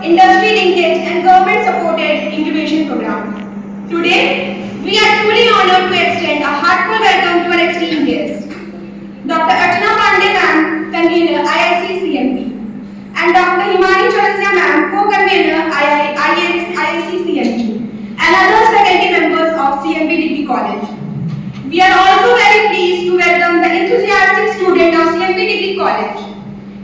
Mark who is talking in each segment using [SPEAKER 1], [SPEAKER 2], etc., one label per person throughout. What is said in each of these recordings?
[SPEAKER 1] industry linkage and government-supported incubation program. Today, we are truly honored to extend a heartfelt welcome to our esteemed guest, Dr. Archana Pandey ma'am, convener IIC CMP, and Dr. Himani Chaurasia ma'am, co-convener IIC CMP, and other faculty members of CMP Degree College. We are also very pleased to welcome the enthusiastic student of CMP Degree College.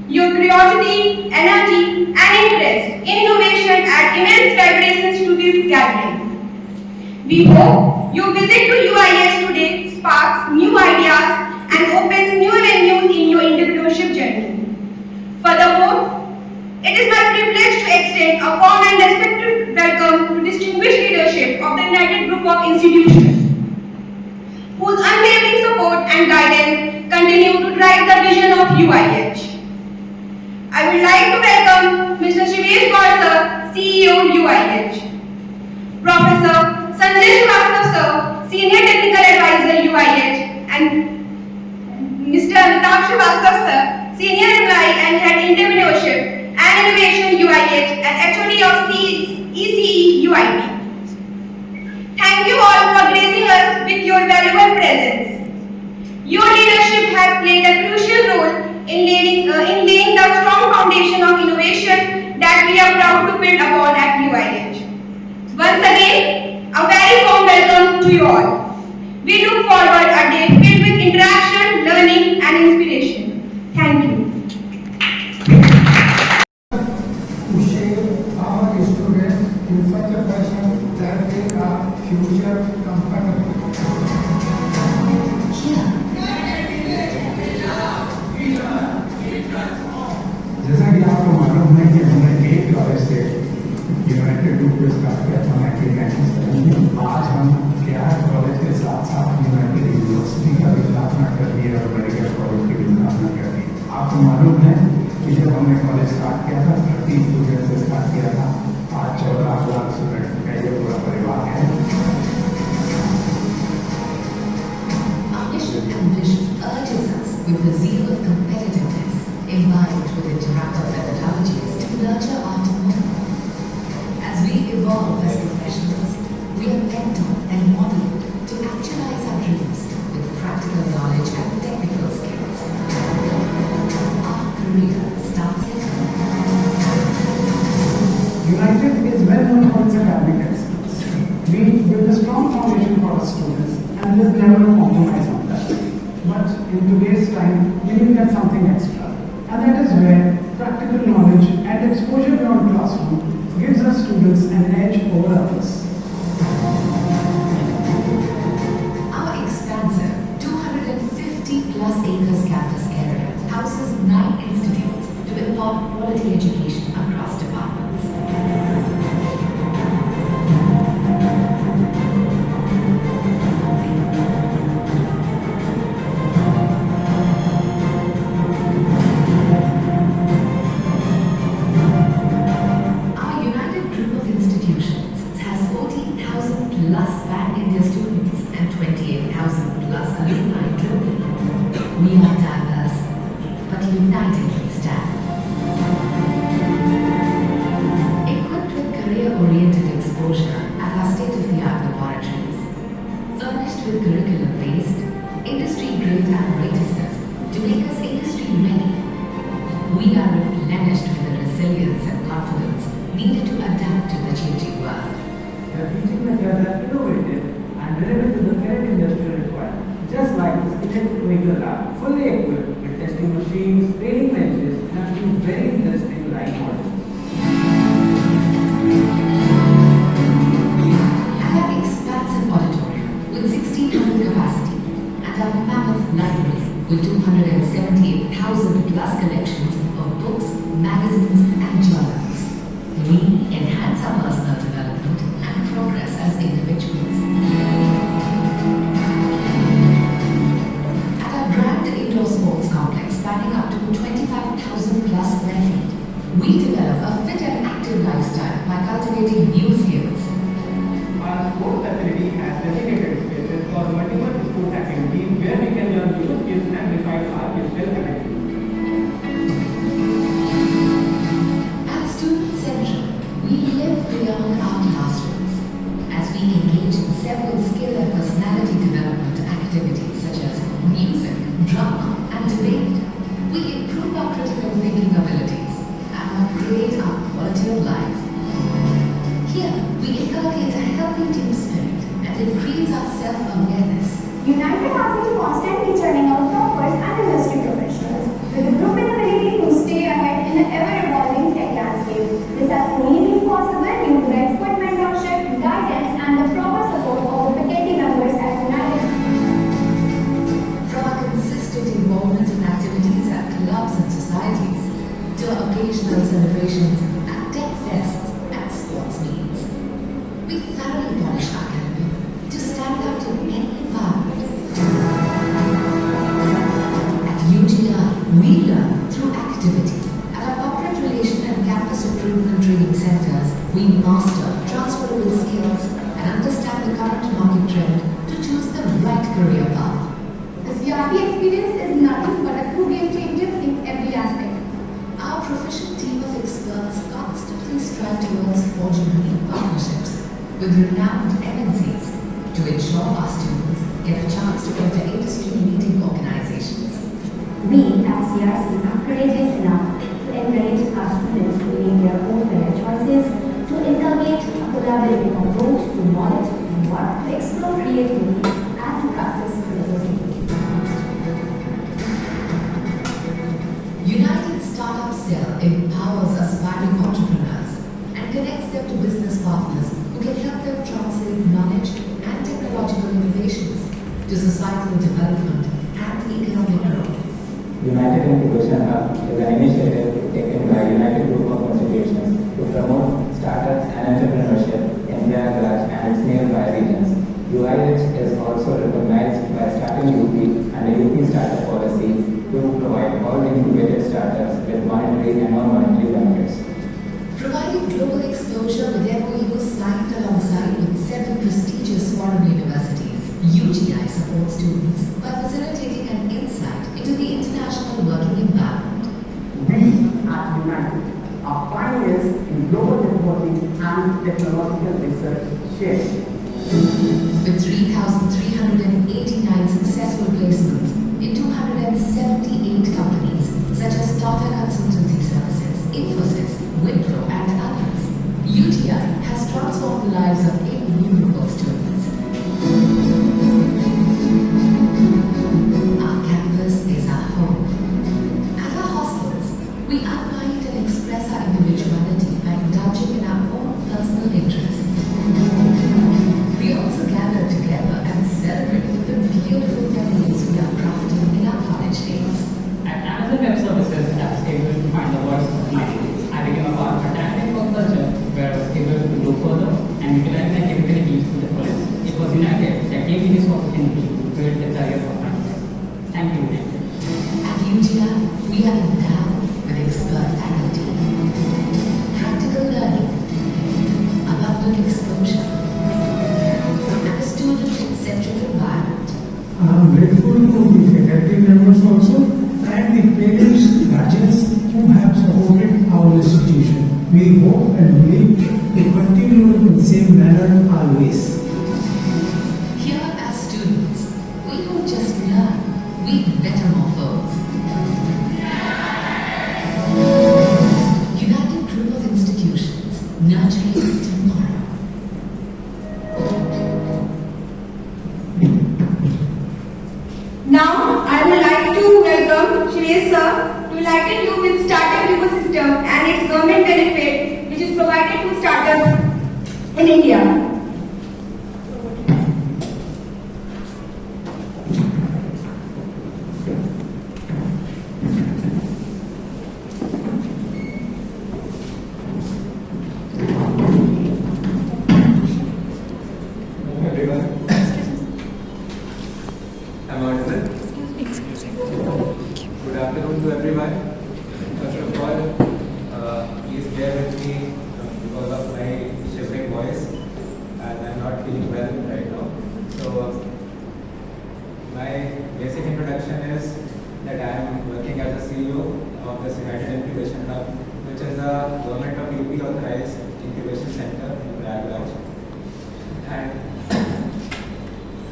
[SPEAKER 1] Your curiosity, energy, and interest in innovation add immense vibrations to this gathering. We hope your visit to UIH today sparks new ideas and opens new avenues in your entrepreneurship journey. Furthermore, it is my privilege to extend a warm and respectful welcome to distinguished leadership of the United Group of Institutions, whose unwavering support and guidance continue to drive the vision of UIH. I would like to welcome Mr. Shivesh Gaur sir, CEO UIH, Professor Sanjay Srivastava sir, Senior Technical Advisor UIH, and Mr. Amitabh Srivastava sir, Senior Employee and Head Entrepreneurship and Innovation UIH and HOD of ECE UIP. Thank you all for gracing us with your valuable presence. Your leadership has played a crucial role in laying the strong foundation of innovation that we are proud to build upon at UIH. Once again, a very warm welcome to you all. We look forward to a day filled with interaction, learning and inspiration. Thank you.
[SPEAKER 2] To shape our students in such a fashion that they are future comfortable. जैसा कि आपको मालूम है कि हमने एक college से United group को स्टार्ट किया था 1997 में। आज हम केआर कॉलेज के साथ साथ यूनाइटेड यूनिवर्सिटी का भी स्थापना कर दी और मेडिकल कॉलेज की भी स्थापना कर दी। आपको मालूम है कि जब हमने कॉलेज स्टार्ट किया था 30 स्टूडेंट से स्टार्ट किया था। आज 14 लाख स्टूडेंट का ये पूरा परिवार है।
[SPEAKER 3] Urges us with the zeal of competitiveness, imbibed with interactive methodologies to nurture our tomorrow. As we evolve as professionals, we are mentored and modeled to actualize our dreams with practical knowledge and technical skills. Our career starts here.
[SPEAKER 2] United is well known for its academic excellence. We build a strong foundation for our students and there's never a compromise on that. But in today's time, we need get something extra. And that is where practical knowledge and exposure beyond classroom gives our students an edge over others.
[SPEAKER 3] Our expansive 250 plus acres campus area houses 9 institutes to impart quality education across departments. We are diverse, but united we stand. Equipped with career-oriented exposure at our state-of-the-art laboratories, furnished with curriculum-based, industry-grade apparatuses to make us industry-ready, we are replenished with the resilience and confidence needed to adapt to the changing world.
[SPEAKER 2] The teaching methods are innovative and relevant to the current industrial requirement. Just like the Electric Vehicle Lab, fully equipped with testing machines, training benches, and a few very interesting live models.
[SPEAKER 3] And our expansive auditorium with 1,600 capacity and our mammoth library with 278,000 plus collections of books, magazines, and journals. We enhance our personal development and progress as individuals. Indoor sports complex spanning up to 25,000 plus square feet. We develop a fit and active lifestyle by cultivating new skills.
[SPEAKER 4] Our sports facility has designated spaces for multiple sports activities where we can learn new skills and refine our physical abilities.
[SPEAKER 5] CRC are courageous enough to encourage our students to make their own career choices, to inculcate a collaborative approach to knowledge and work, to explore creativity and to practice creativity.
[SPEAKER 3] United Startup Cell empowers aspiring entrepreneurs and connects them to business partners who can help them translate knowledge and technological innovations to societal development and economic growth.
[SPEAKER 6] United Incubation Hub is an initiative taken by United Group of Institutions to promote startups and entrepreneurship in Prayagraj and its nearby regions. UIH is also recognized by Starting UP and a UP startup policy to provide all incubated startups with monetary and non-monetary benefits.
[SPEAKER 3] Providing global exposure with MOUs signed alongside with 7 prestigious foreign universities, UGI supports students by facilitating an insight into the international working environment.
[SPEAKER 4] We at United are pioneers in global networking and technological research sharing.
[SPEAKER 3] With 3,389 successful placements in 278 companies such as Tata Consultancy Services, Infosys, Wipro and others, UTI has transformed the lives of innumerable students. Our campus is our home. At our hostels, we unwind and express our individuality by indulging in our own personal interests. We also gather together and celebrate the beautiful memories we are crafting in our college days.
[SPEAKER 7] At Amazon Web Services, I was able to find the voice of my team. I became a part of a dynamic work culture where I was able to go further and utilize my capabilities to the fullest. It was United that gave me this opportunity to build a career for myself. Thank you, United.
[SPEAKER 3] At UTI, we are endowed with expert faculty, practical learning, abundant exposure, and a student-centric environment.
[SPEAKER 2] I'm grateful to the faculty members also and the parents, guardians who have supported our institution. We hope and believe to continue in the same manner always.
[SPEAKER 3] Here as students, we don't just learn, we metamorphose. United Group of Institutions, nurturing tomorrow.
[SPEAKER 1] Now, I would like to welcome Shreya sir to enlighten you with startup ecosystem and its government benefit which is provided to startups in India.
[SPEAKER 6] Everyone, am I audible? Good afternoon to everyone. First of all, please bear with me because of my shivering voice and I'm not feeling well right now. So, my basic introduction is that I am working as a CEO of the United Incubation Hub, which is a government of UP authorized incubation center in Prayagraj. And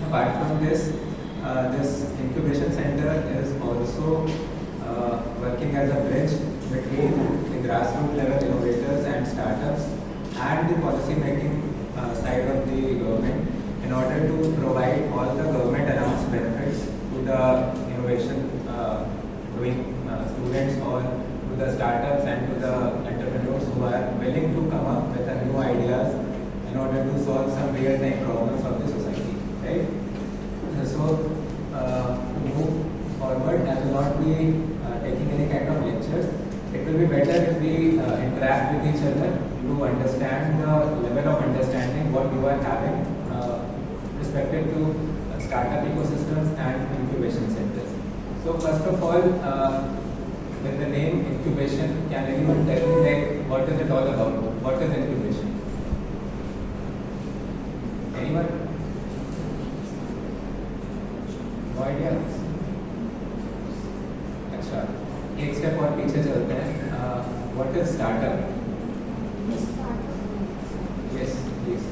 [SPEAKER 6] apart from this, this incubation center is also working as a bridge between the grassroots level innovators and startups and the policy making side of the government in order to provide all the government announced benefits to the innovation doing students or to the startups and to the entrepreneurs who are willing to come up with new ideas in order to solve some real-time problems of the society, right? So, to move forward, I will not be taking any kind of lectures. It will be better if we interact with each other to understand the level of understanding what you are having respective to startup ecosystems and incubation centers. So, first of all, with the name incubation, can anyone tell me like what is it all about? What is incubation? Anyone? No idea? अच्छा, एक step और पीछे चलते हैं. What is startup? Yes, please.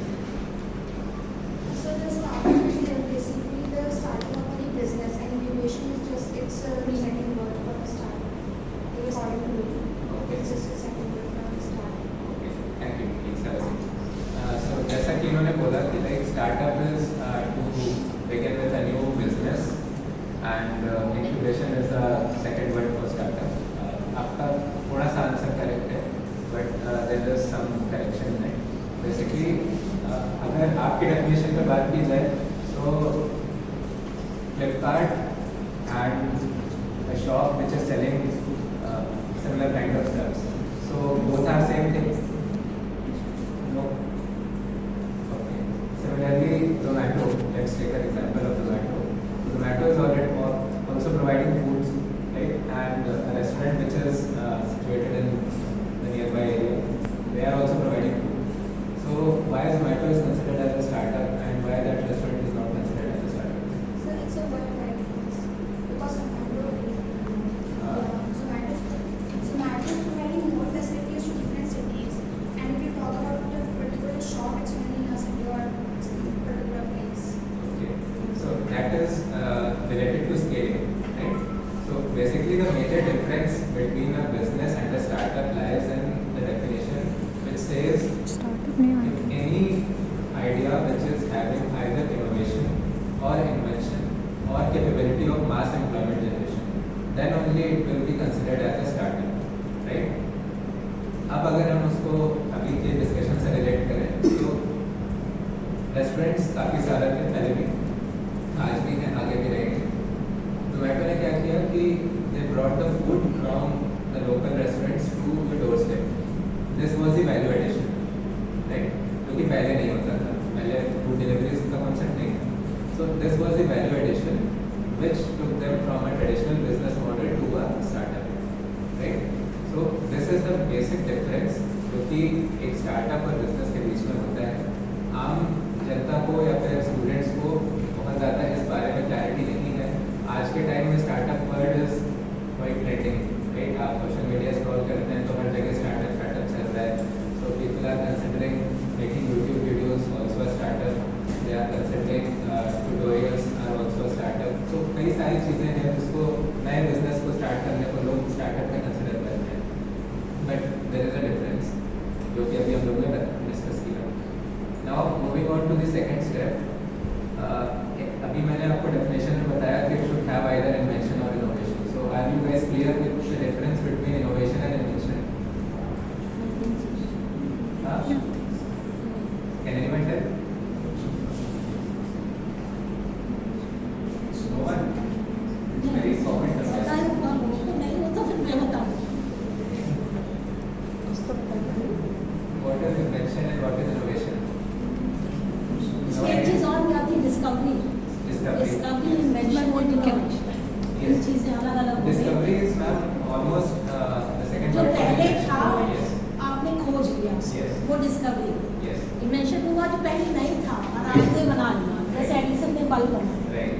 [SPEAKER 8] So the startup is basically the starting of any business, and incubation is just its resetting word for the startup. according to me.
[SPEAKER 6] Okay.
[SPEAKER 8] It's just a second word from the start.
[SPEAKER 6] Okay, thank you. Please have a seat. So जैसा कि इन्होंने बोला कि like startup is to begin with a new business and incubation is the second word for startup. आपका थोड़ा सा answer correct है but there is some correction in it. Basically अगर आपकी definition पे बात की जाए तो Flipkart and a shop which is selling similar kind of stuff. So both are same thing. No. Okay. Similarly, Zomato. Let's take an example of Zomato. Zomato is already also providing foods, right? And a restaurant which is situated in the nearby area, they are also providing food. So why Zomato is considered as a startup and why that restaurant is not considered as a startup?
[SPEAKER 8] So it's a word like this. Because Zomato is providing more facilities to different cities. And if you talk about a particular shop, it's only in a city or particular place.
[SPEAKER 6] Okay. So that is related to scaling, right? So basically the major difference between a business and a startup lies in the definition which says if any idea which is having either innovation or invention or capability of mass employment generation, then only it will be considered as a startup, right? अब अगर हम उसको अभी के discussion से relate करें तो restaurants काफ़ी सारे थे पहले भी, आज भी हैं, आगे भी रहेंगे. जोमेटो ने क्या किया कि they brought the food from the local restaurants to the doorstep. This was the value addition, right? जो कि पहले नहीं होता था, पहले फूड डिलीवरीज का कॉन्सेप्ट नहीं था. So this was the value addition which took them from a traditional business model to a startup, right? So this is the basic difference जो कि एक स्टार्टअप और बिजनेस के बीच में होता है. आम जनता को या फिर स्टूडेंट्स को बहुत ज़्यादा इस बारे में क्लैरिटी नहीं है. आज के टाइम में startup word is quite trending, right? आप सोशल मीडिया स्क्रॉल करते हैं तो हर जगह स्टार्टअप चल रहा है. So people are considering making YouTube videos also a startup. They are considering tutorials are also a startup. So कई सारी चीज़ें हैं जिसको नए बिजनेस को स्टार्ट करने को लोग स्टार्टअप में कंसिडर करते हैं. But there is a difference जो कि अभी हम लोग ने डिस्कस किया. Now moving on to the second step. अभी मैंने आपको डेफिनेशन में बताया कि it should have either invention और innovation. So are you guys clear with the difference between innovation and invention? Can anyone tell? No one? Very common concept.
[SPEAKER 9] नहीं हो तो फिर मैं बताऊँ.
[SPEAKER 6] What is invention and what is innovation?
[SPEAKER 9] एक चीज़ और भी आती है डिस्कवरी. डिस्कवरी इन्वेंशन और इनोवेशन. ये
[SPEAKER 6] Yes.
[SPEAKER 9] चीज़ें अलग अलग होती हैं.
[SPEAKER 6] Discovery is ma'am almost the second
[SPEAKER 9] जो
[SPEAKER 6] word for
[SPEAKER 9] पहले
[SPEAKER 6] invention.
[SPEAKER 9] था
[SPEAKER 6] Yes.
[SPEAKER 9] आपने खोज लिया
[SPEAKER 6] Yes.
[SPEAKER 9] वो डिस्कवरी.
[SPEAKER 6] Yes.
[SPEAKER 9] इन्वेंशन हुआ जो पहले नहीं था और आपने बना लिया, जैसे एडिसन ने बल्ब बनाया.
[SPEAKER 6] Right.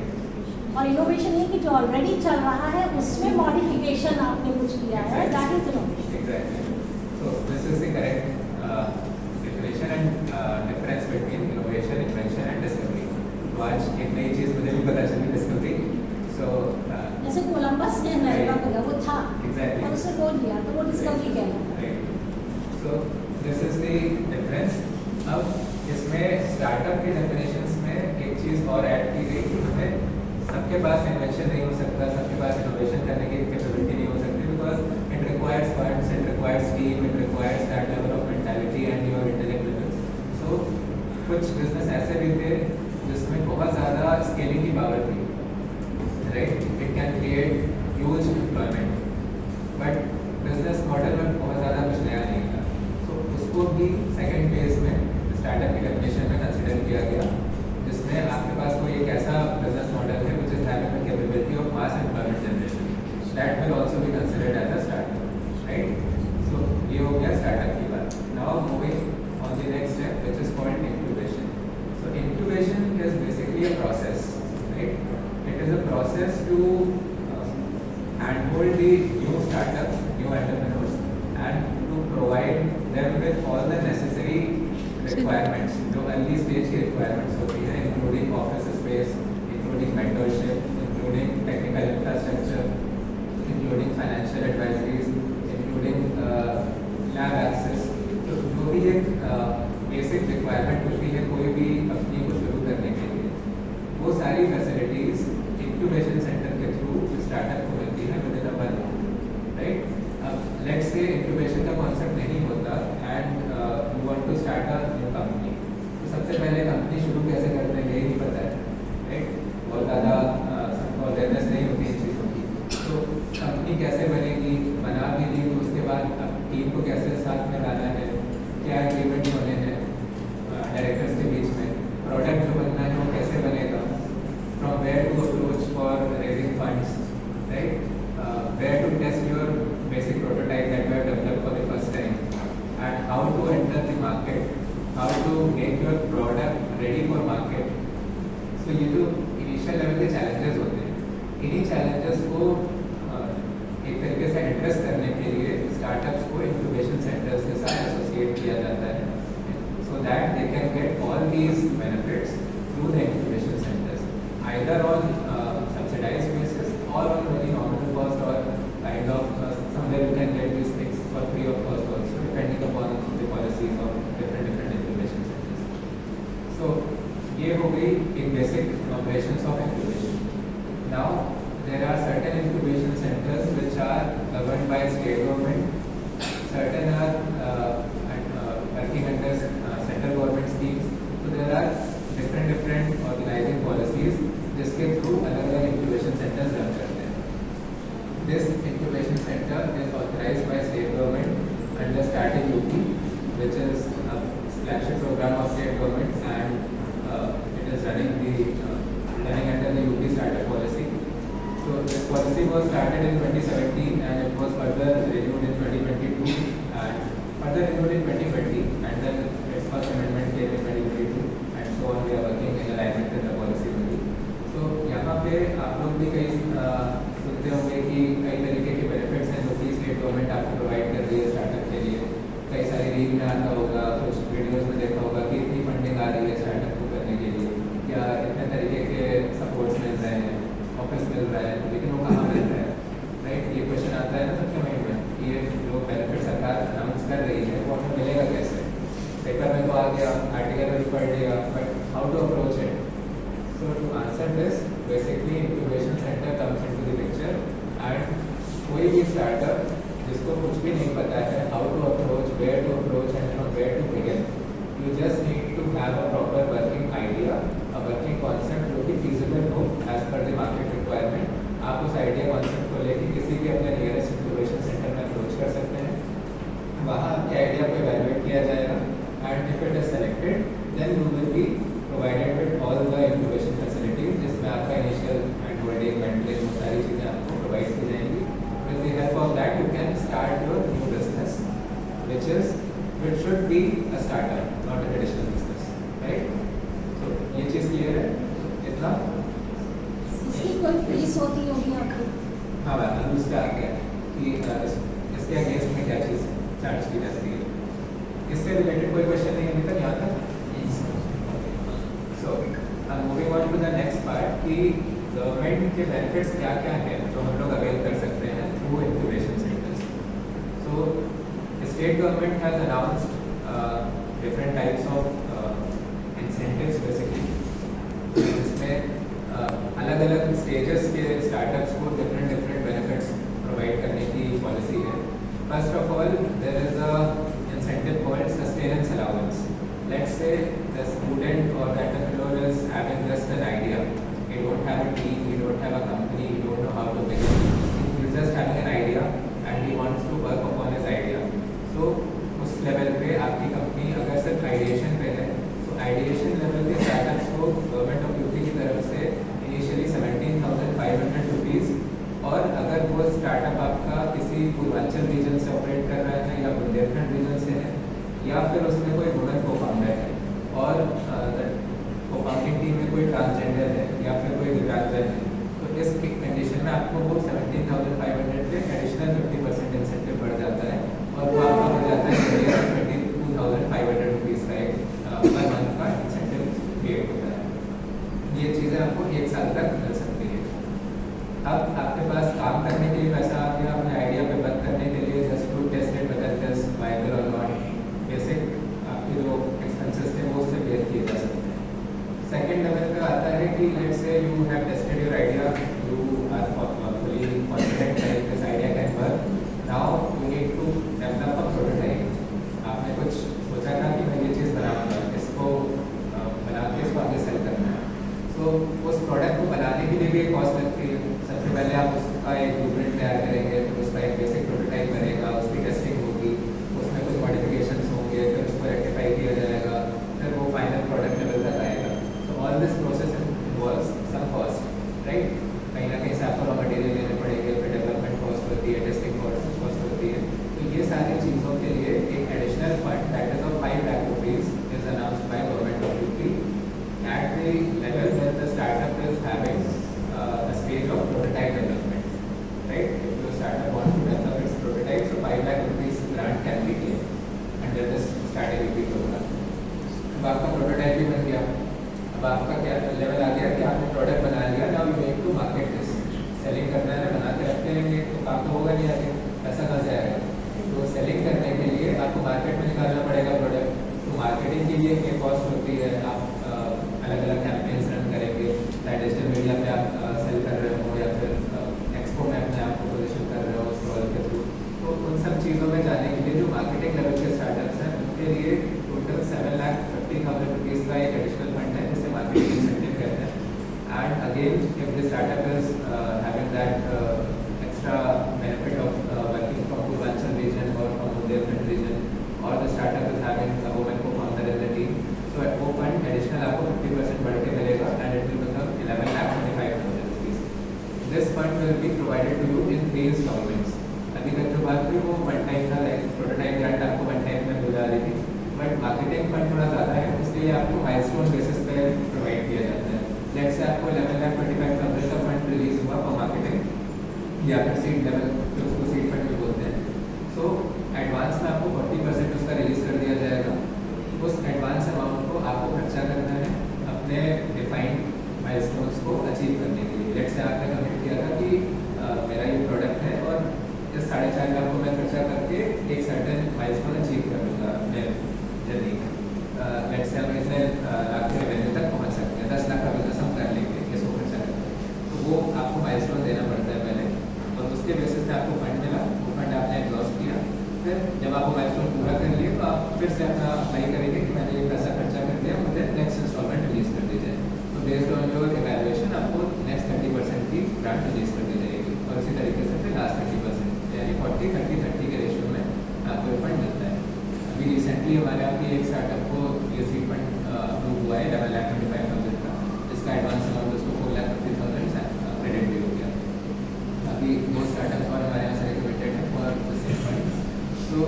[SPEAKER 9] और इनोवेशन ये कि जो ऑलरेडी चल रहा है उसमें मॉडिफिकेशन आपने कुछ किया है, that is innovation.
[SPEAKER 6] Exactly. So this is the correct definition and difference between innovation, invention and discovery. तो आज एक नई चीज़ मुझे भी पता चली, डिस्कवरी. So
[SPEAKER 9] जैसे कोलंबस ने अमेरिका को गया वो था
[SPEAKER 6] Exactly.
[SPEAKER 9] और उसे खोज लिया तो वो डिस्कवरी कहलाता है.
[SPEAKER 6] right. So this is the difference. अब इसमें स्टार्टअप के डेफिनेशंस में एक चीज़ और ऐड की गई कि हमें सबके पास इन्वेंशन नहीं हो सकता, सबके पास इनोवेशन करने की कैपेबिलिटी नहीं हो सकती, because it requires funds, it requires team, it requires that level of mentality and your intellect levels. So कुछ बिजनेस ऐसे भी थे जिसमें बहुत ज़्यादा स्केलिंग की पावर थी, right? It can create huge employment, but business model में बहुत ज़्यादा कुछ नया नहीं था. तो उसको भी सेकेंड फेज में स्टार्टअप की डेफिनेशन में कंसिडर किया गया, जिसमें आपके पास कोई एक ऐसा बिजनेस मॉडल है which is having the capability of mass employment generation. That will also be considered as a startup, right? So ये हो गया स्टार्टअप की बात. Now moving on the next step, which is called incubation. So incubation is basically a process, right? It is a process to handhold the new startups, new entrepreneurs, and to provide them with all the necessary requirements, जो early stage की requirements होती हैं, including office space, including mentorship, including technical infrastructure, including financial advisories, enter the market, how to make your product ready for market. So ये जो initial level के challenges होते हैं, इन्हीं challenges को एक तरीके से एड्रेस करने के लिए स्टार्टअप्स को इंक्यूबेशन सेंटर्स के साथ एसोसिएट किया जाता है, so that they can get all these benefits through the incubation centers, either on subsidized basis or on very nominal cost, or kind of somewhere you can get these things for free of cost also, depending upon the policies of different incubation centers. So ये हो गई एक basic operations of incubation. Now there are certain incubation centers which are governed by state government, certain are working under central government schemes. So there are different organizing policies जिसके through अलग-अलग incubation centers run करते हैं. This incubation center is authorized by state government under Starting UP, which is a flagship program of state government, and it is running under the UP startup policy. So this policy was started in 2017 and it was further renewed in 2022 and further renewed in 2020, and then its first amendment came in 2022, and so on. We are working in alignment with the policy only. So यहाँ पे आप लोग भी कई सुनते होंगे कि कई तरीके के बेनिफिट्स हैं जो कि स्टेट गवर्नमेंट आपको प्रोवाइड कर रही है स्टार्टअप के लिए. कई सारी रील में आता होगा, कुछ वीडियोस में देखा होगा कि इतनी फंडिंग आ रही है स्टार्टअप को करने के लिए, या इतने तरीके के सपोर्ट्स मिल रहे हैं, ऑफिस मिल रहा है, लेकिन वो कहाँ मिल रहा है, राइट? ये क्वेश्चन आता है ना सबके माइंड में, ये जो बेनिफिट सरकार अनाउंस कर रही है वो हमें मिलेगा कैसे? पेपर में तो आ गया, आर्टिकल में भी पढ़ लिया, but how to approach it? So to answer this, basically incubation center comes into the picture, and कोई भी स्टार्टअप जिसको कुछ भी नहीं पता है how to approach, where to approach and from where to begin, you just need to have a proper working idea, a working concept जो कि feasible हो as per the market requirement. आप उस idea concept को लेके किसी भी अपने nearest incubation center में approach कर सकते हैं. वहाँ आपके idea को evaluate किया जाएगा, and if it is selected, then you will be provided with all the incubation facilities, जिसमें आपका initial handholding, mentoring, वो सारी चीज़ें आपको provide की जाएंगी. With the help of that, you can start your new business, which should be a startup, not a traditional business, right? So ये चीज़ clear है? इतना?
[SPEAKER 9] इसकी कोई फीस होती होगी आपको?
[SPEAKER 6] हाँ मैम, अब उसका आ गया कि इसके अगेंस्ट में क्या चीज़ चार्ज की जाती है. इससे रिलेटेड कोई क्वेश्चन नहीं अभी तक यहाँ तक? So, I'm moving on to the next part कि गवर्नमेंट के बेनिफिट्स क्या क्या हैं जो हम लोग अवेल कर सकते हैं through incubation centres. So, state government has announced different types of incentives basically, जिसमें अलग-अलग स्टेजेस के स्टार्टअप्स को different benefits प्रोवाइड करने की पॉलिसी है. First of all, there is a incentive called sustenance allowance. Let's say the student or the entrepreneur is having just an idea. He don't have a team, he don't have a company, he don't know how to begin. He's just having an idea and he wants to work upon his idea. So उस level पे आपकी company अगर सिर्फ ideation पे है, तो ideation level के startups को गवर्नमेंट ऑफ यूपी की तरफ से इनिशियली 17,500 रुपीज़, और अगर वो स्टार्टअप आपका किसी पूर्वांचल रीजन से ऑपरेट कर रहा है या बुंदेलखंड रीजन से है, या फिर उसमें कोई वुमन को-फाउंडर है और को-फाउंडिंग टीम में कोई ट्रांसजेंडर है या फिर कोई दिव्यांगजन है, तो इस कंडीशन में आपको वो 17,500 पे एडिशनल 50% इंसेंटिव बढ़ जाता है, और वो आपका हो जाता है 22,500 रुपीज़ का एक पर मंथ का इंसेंटिव क्रिएट होता है. ये चीज़ें आपको 1 साल तक मिल सकती है. अब आपके पास काम करने के लिए पैसा आ गया, अपने आइडिया पे वर्क करने के लिए just to test it whether it is viable और नॉट. बेसिक आपके जो एक्सपेंसेस थे वो उससे बेयर किए जा सकते हैं. सेकेंड लेवल पे आता है कि let's say you have tested your idea, you are fully confident that this idea can work. Now you need to develop a prototype. आपने कुछ सोचा था कि मैं ये चीज़ बनाऊंगा, इसको बना के इसको आगे सेल करना है. सो उस प्रोडक्ट को बनाने के लिए भी एक कॉस्ट लगती है. सबसे पहले आप उसका एक ब्लूप्रिंट तैयार करेंगे, फिर उसका एक बेसिक प्रोटोटाइप बनेगा, उसकी टेस्टिंग होगी, उसमें कुछ मॉडिफिकेशंस होंगे, फिर उसको रेक्टिफाई किया जाएगा, फिर वो फाइनल प्रोडक्ट लेवल तक आएगा. So all this process involves some cost, right? कहीं ना कहीं से आपको रॉ मटेरियल लेने पड़ेंगे, फिर डेवलपमेंट कॉस्ट होती है, टेस्टिंग कॉस्ट होती है. तो ये सारी चीज़ों के लिए एक additional fund that is of जो मार्केटिंग लेवल के स्टार्टअप्स हैं उनके लिए टोटल 7,50,000 रुपीज़ का एक एडिशनल फंड है जिसे मार्केटिंग इंसेंटिव कहते हैं. And again if the startup is having that extra benefit of working from Purvanchal region or from Bundelkhand region, or the startup is having a woman co-founder in the team, so at वो fund additional आपको 50% बढ़ के मिलेगा and it will become 11,25,000 rupees. This fund will be provided to you in 3 installments. अभी तक जो बात हुई वो वन टाइम था, लाइक प्रोटोटाइप ग्रांट आपको वन टाइम में मिल जा रही थी, बट मार्केटिंग फंड थोड़ा ज़्यादा है, इसलिए आपको माइलस्टोन बेसिस पे प्रोवाइड किया जाता है. जैसे आपको 11,25,000 का फंड रिलीज हुआ फॉर मार्केटिंग या फिर सीड लेवल जो उसको सीड फंड भी बोलते हैं, सो एडवांस में आपको 40% उसका रिलीज कर दिया जाएगा. उस एडवांस अमाउंट को आपको खर्चा करना है अपने डिफाइंड माइलस्टोन्स को अचीव करने के लिए. लेट्स से आपने कमिट किया था कि मेरा ये प्रोडक्ट है और इस 4.5 लाख को मैं खर्चा करके एक सर्टेन माइलस्टोन अचीव कर लूँगा अपने जर्नी में. लेट्स से हम इतने लाख के रेवेन्यू तक पहुँच सकते हैं, 10 लाख का बिजनेस हम कर लेंगे इसको खर्चा करके, तो वो आपको माइलस्टोन देना पड़ता है पहले, और उसके बेसिस पे आपको फंड मिला, वो फंड आपने एग्जॉस्ट किया. फिर जब आपको माइलस्टोन पूरा कर लिए तो आप फिर से अपना अप्लाई करेंगे कि मैंने ये पैसा खर्चा कर दिया, मुझे नेक्स्ट इंस्टॉलमेंट रिलीज कर दी जाए. तो बेस्ड ऑन योर इवैल्यूएशन आपको नेक्स्ट 30% की ग्रांट रिलीज कर दी जाएगी, और इसी तरीके से फिर लास्ट 30%, यानी 40-30-30 के रेशियो में आपको ये फंड मिलता है. अभी रिसेंटली हमारे यहाँ की एक स्टार्टअप को ये सीड फंड अप्रूव हुआ है 11,25,000 का, जिसका एडवांस अमाउंट उसको 4,50,000 क्रेडिट भी हो गया. अभी 2 स्टार्टअप्स और हमारे यहाँ से रिकमेंडेड है फॉर द सेम फंड. तो